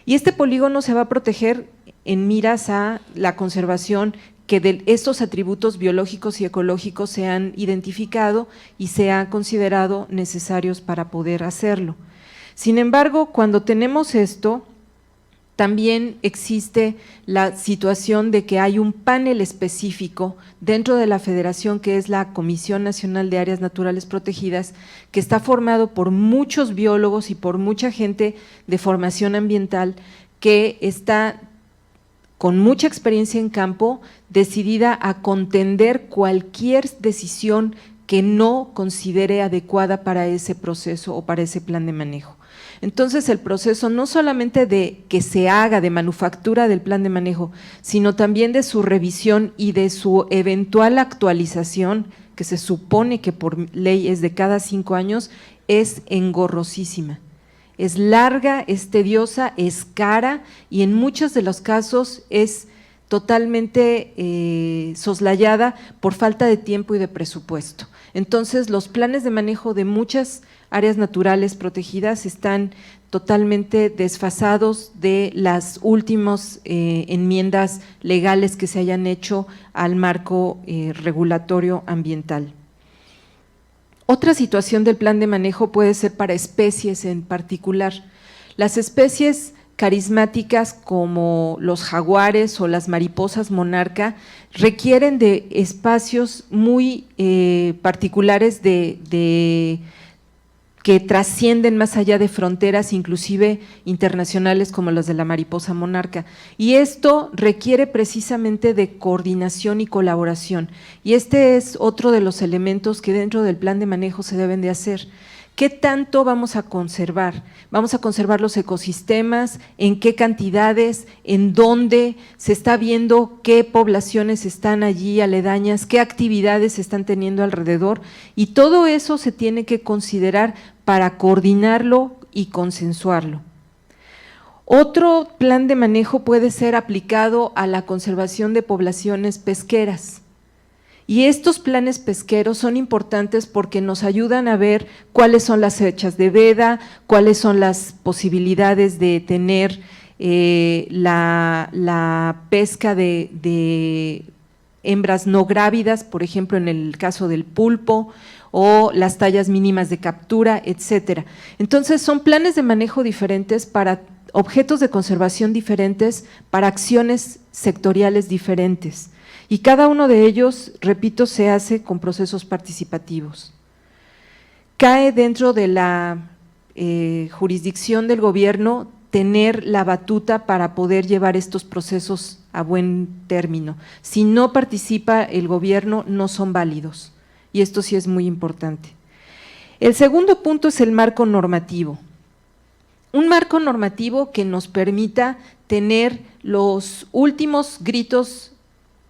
Y este polígono se va a proteger en miras a la conservación que de estos atributos biológicos y ecológicos se han identificado y se han considerado necesarios para poder hacerlo. Sin embargo, cuando tenemos esto, también existe la situación de que hay un panel específico dentro de la federación, que es la Comisión Nacional de Áreas Naturales Protegidas, que está formado por muchos biólogos y por mucha gente de formación ambiental que está con mucha experiencia en campo, decidida a contender cualquier decisión que no considere adecuada para ese proceso o para ese plan de manejo. Entonces, el proceso no solamente de que se haga de manufactura del plan de manejo, sino también de su revisión y de su eventual actualización, que se supone que por ley es de cada 5 años, es engorrosísima. Es larga, es tediosa, es cara y en muchos de los casos es totalmente soslayada por falta de tiempo y de presupuesto. Entonces, los planes de manejo de muchas áreas naturales protegidas están totalmente desfasados de las últimas enmiendas legales que se hayan hecho al marco regulatorio ambiental. Otra situación del plan de manejo puede ser para especies en particular. Las especies carismáticas como los jaguares o las mariposas monarca requieren de espacios muy particulares que trascienden más allá de fronteras, inclusive internacionales como las de la mariposa monarca. Y esto requiere precisamente de coordinación y colaboración. Y este es otro de los elementos que dentro del plan de manejo se deben de hacer. ¿Qué tanto vamos a conservar? ¿Vamos a conservar los ecosistemas? ¿En qué cantidades? ¿En dónde? ¿Se está viendo qué poblaciones están allí aledañas? ¿Qué actividades se están teniendo alrededor? Y todo eso se tiene que considerar para coordinarlo y consensuarlo. Otro plan de manejo puede ser aplicado a la conservación de poblaciones pesqueras. Y estos planes pesqueros son importantes porque nos ayudan a ver cuáles son las fechas de veda, cuáles son las posibilidades de tener la pesca de hembras no grávidas, por ejemplo, en el caso del pulpo, o las tallas mínimas de captura, etcétera. Entonces, son planes de manejo diferentes para objetos de conservación diferentes, para acciones sectoriales diferentes. Y cada uno de ellos, repito, se hace con procesos participativos. Cae dentro de la jurisdicción del gobierno tener la batuta para poder llevar estos procesos a buen término. Si no participa el gobierno, no son válidos. Y esto sí es muy importante. El segundo punto es el marco normativo. Un marco normativo que nos permita tener los últimos gritos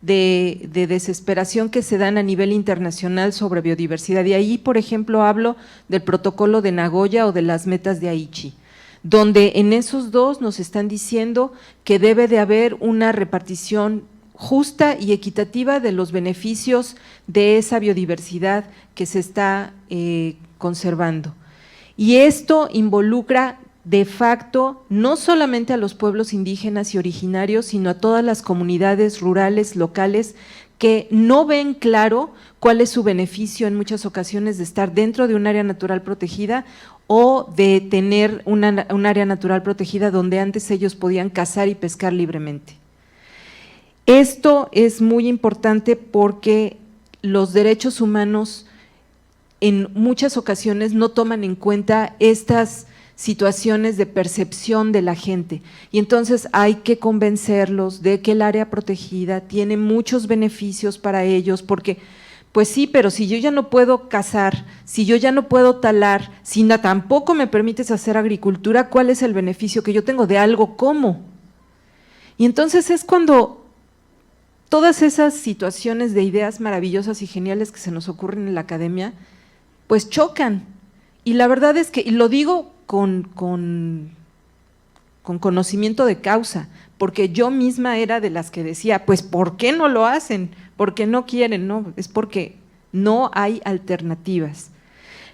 de desesperación que se dan a nivel internacional sobre biodiversidad. Y ahí, por ejemplo, hablo del protocolo de Nagoya o de las metas de Aichi, donde en esos dos nos están diciendo que debe de haber una repartición justa y equitativa de los beneficios de esa biodiversidad que se está conservando. Y esto involucra de facto no solamente a los pueblos indígenas y originarios, sino a todas las comunidades rurales, locales, que no ven claro cuál es su beneficio en muchas ocasiones de estar dentro de un área natural protegida o de tener un área natural protegida donde antes ellos podían cazar y pescar libremente. Esto es muy importante porque los derechos humanos en muchas ocasiones no toman en cuenta estas situaciones de percepción de la gente y entonces hay que convencerlos de que el área protegida tiene muchos beneficios para ellos porque pues sí, pero si yo ya no puedo cazar, si yo ya no puedo talar, si tampoco me permites hacer agricultura, ¿cuál es el beneficio que yo tengo de algo como? Y entonces es cuando todas esas situaciones de ideas maravillosas y geniales que se nos ocurren en la academia, pues chocan Y la verdad es que, y lo digo con conocimiento de causa, porque yo misma era de las que decía, pues ¿por qué no lo hacen? ¿Por qué no quieren? No, es porque no hay alternativas.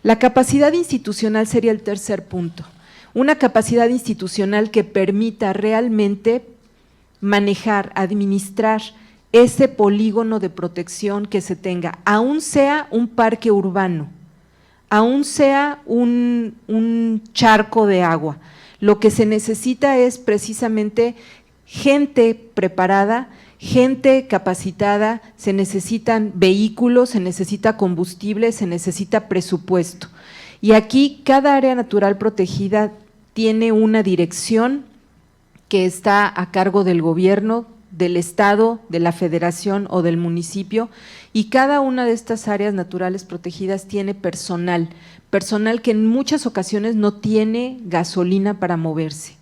La capacidad institucional sería el tercer punto. Una capacidad institucional que permita realmente manejar, administrar ese polígono de protección que se tenga, aún sea un parque urbano, aún sea un charco de agua. Lo que se necesita es precisamente gente preparada, gente capacitada, se necesitan vehículos, se necesita combustible, se necesita presupuesto. Y aquí cada área natural protegida tiene una dirección que está a cargo del gobierno, del estado, de la federación o del municipio, y cada una de estas áreas naturales protegidas tiene personal que en muchas ocasiones no tiene gasolina para moverse.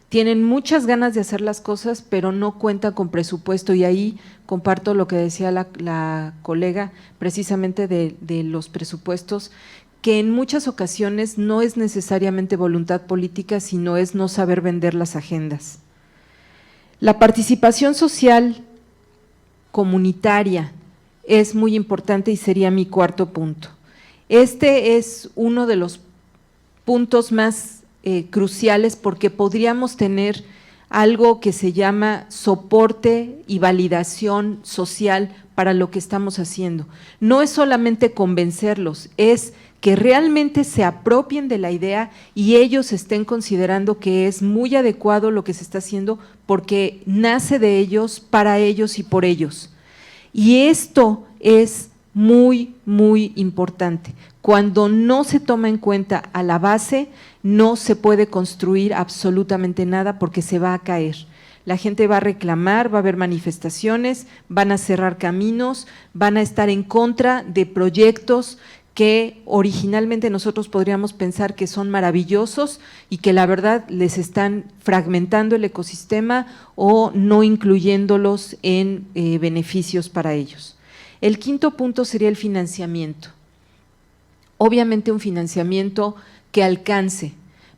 Tienen muchas ganas de hacer las cosas, pero no cuentan con presupuesto, y ahí comparto lo que decía la colega precisamente de los presupuestos, que en muchas ocasiones no es necesariamente voluntad política, sino es no saber vender las agendas. La participación social comunitaria es muy importante y sería mi cuarto punto. Este es uno de los puntos más cruciales, porque podríamos tener algo que se llama soporte y validación social para lo que estamos haciendo. No es solamente convencerlos, es que realmente se apropien de la idea y ellos estén considerando que es muy adecuado lo que se está haciendo, porque nace de ellos, para ellos y por ellos. Y esto es muy, muy importante. Cuando no se toma en cuenta a la base, no se puede construir absolutamente nada, porque se va a caer. La gente va a reclamar, va a haber manifestaciones, van a cerrar caminos, van a estar en contra de proyectos que originalmente nosotros podríamos pensar que son maravillosos y que la verdad les están fragmentando el ecosistema o no incluyéndolos en beneficios para ellos. El quinto punto sería el financiamiento. Obviamente un financiamiento que alcance,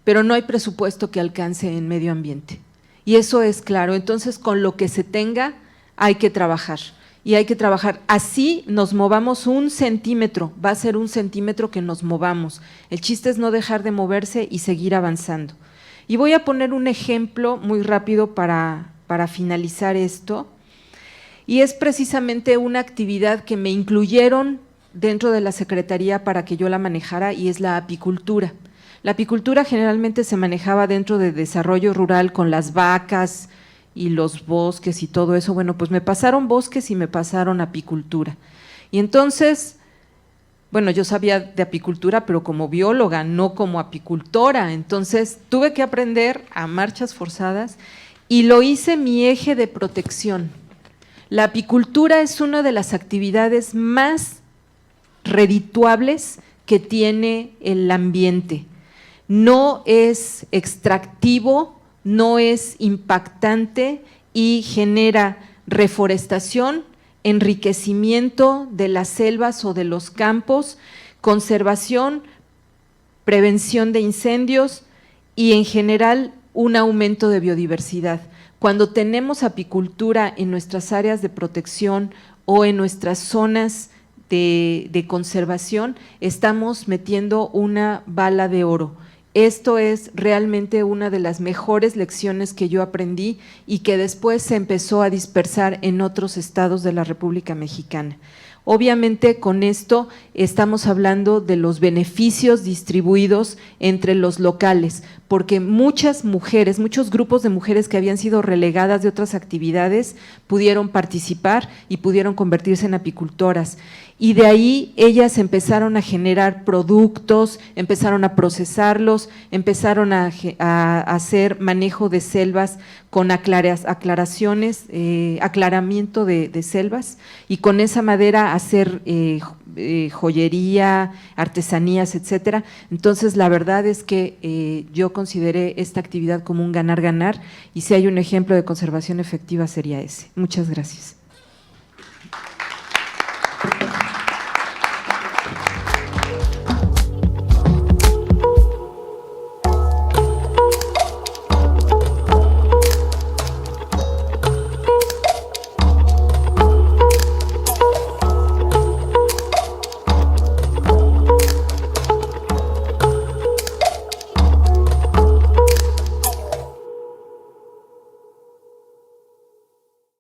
pero no hay presupuesto que alcance en medio ambiente. Y eso es claro. Entonces, con lo que se tenga hay que trabajar. Y hay que trabajar, así nos movamos 1 centímetro, va a ser 1 centímetro que nos movamos. El chiste es no dejar de moverse y seguir avanzando. Y voy a poner un ejemplo muy rápido para finalizar esto, y es precisamente una actividad que me incluyeron dentro de la Secretaría para que yo la manejara, y es la apicultura. La apicultura generalmente se manejaba dentro de desarrollo rural con las vacas y los bosques y todo eso. Bueno, pues me pasaron bosques y me pasaron apicultura. Y entonces, bueno, yo sabía de apicultura, pero como bióloga, no como apicultora. Entonces tuve que aprender a marchas forzadas y lo hice mi eje de protección. La apicultura es una de las actividades más redituables que tiene el ambiente. No es extractivo, no es impactante y genera reforestación, enriquecimiento de las selvas o de los campos, conservación, prevención de incendios y en general un aumento de biodiversidad. Cuando tenemos apicultura en nuestras áreas de protección o en nuestras zonas de conservación, estamos metiendo una bala de oro. Esto es realmente una de las mejores lecciones que yo aprendí y que después se empezó a dispersar en otros estados de la República Mexicana. Obviamente con esto estamos hablando de los beneficios distribuidos entre los locales, porque muchas mujeres, muchos grupos de mujeres que habían sido relegadas de otras actividades pudieron participar y pudieron convertirse en apicultoras. Y de ahí ellas empezaron a generar productos, empezaron a procesarlos, empezaron a hacer manejo de selvas con aclaraciones, aclaramiento de selvas, y con esa madera hacer joyería, artesanías, etcétera. Entonces, la verdad es que yo consideré esta actividad como un ganar-ganar, y si hay un ejemplo de conservación efectiva sería ese. Muchas gracias.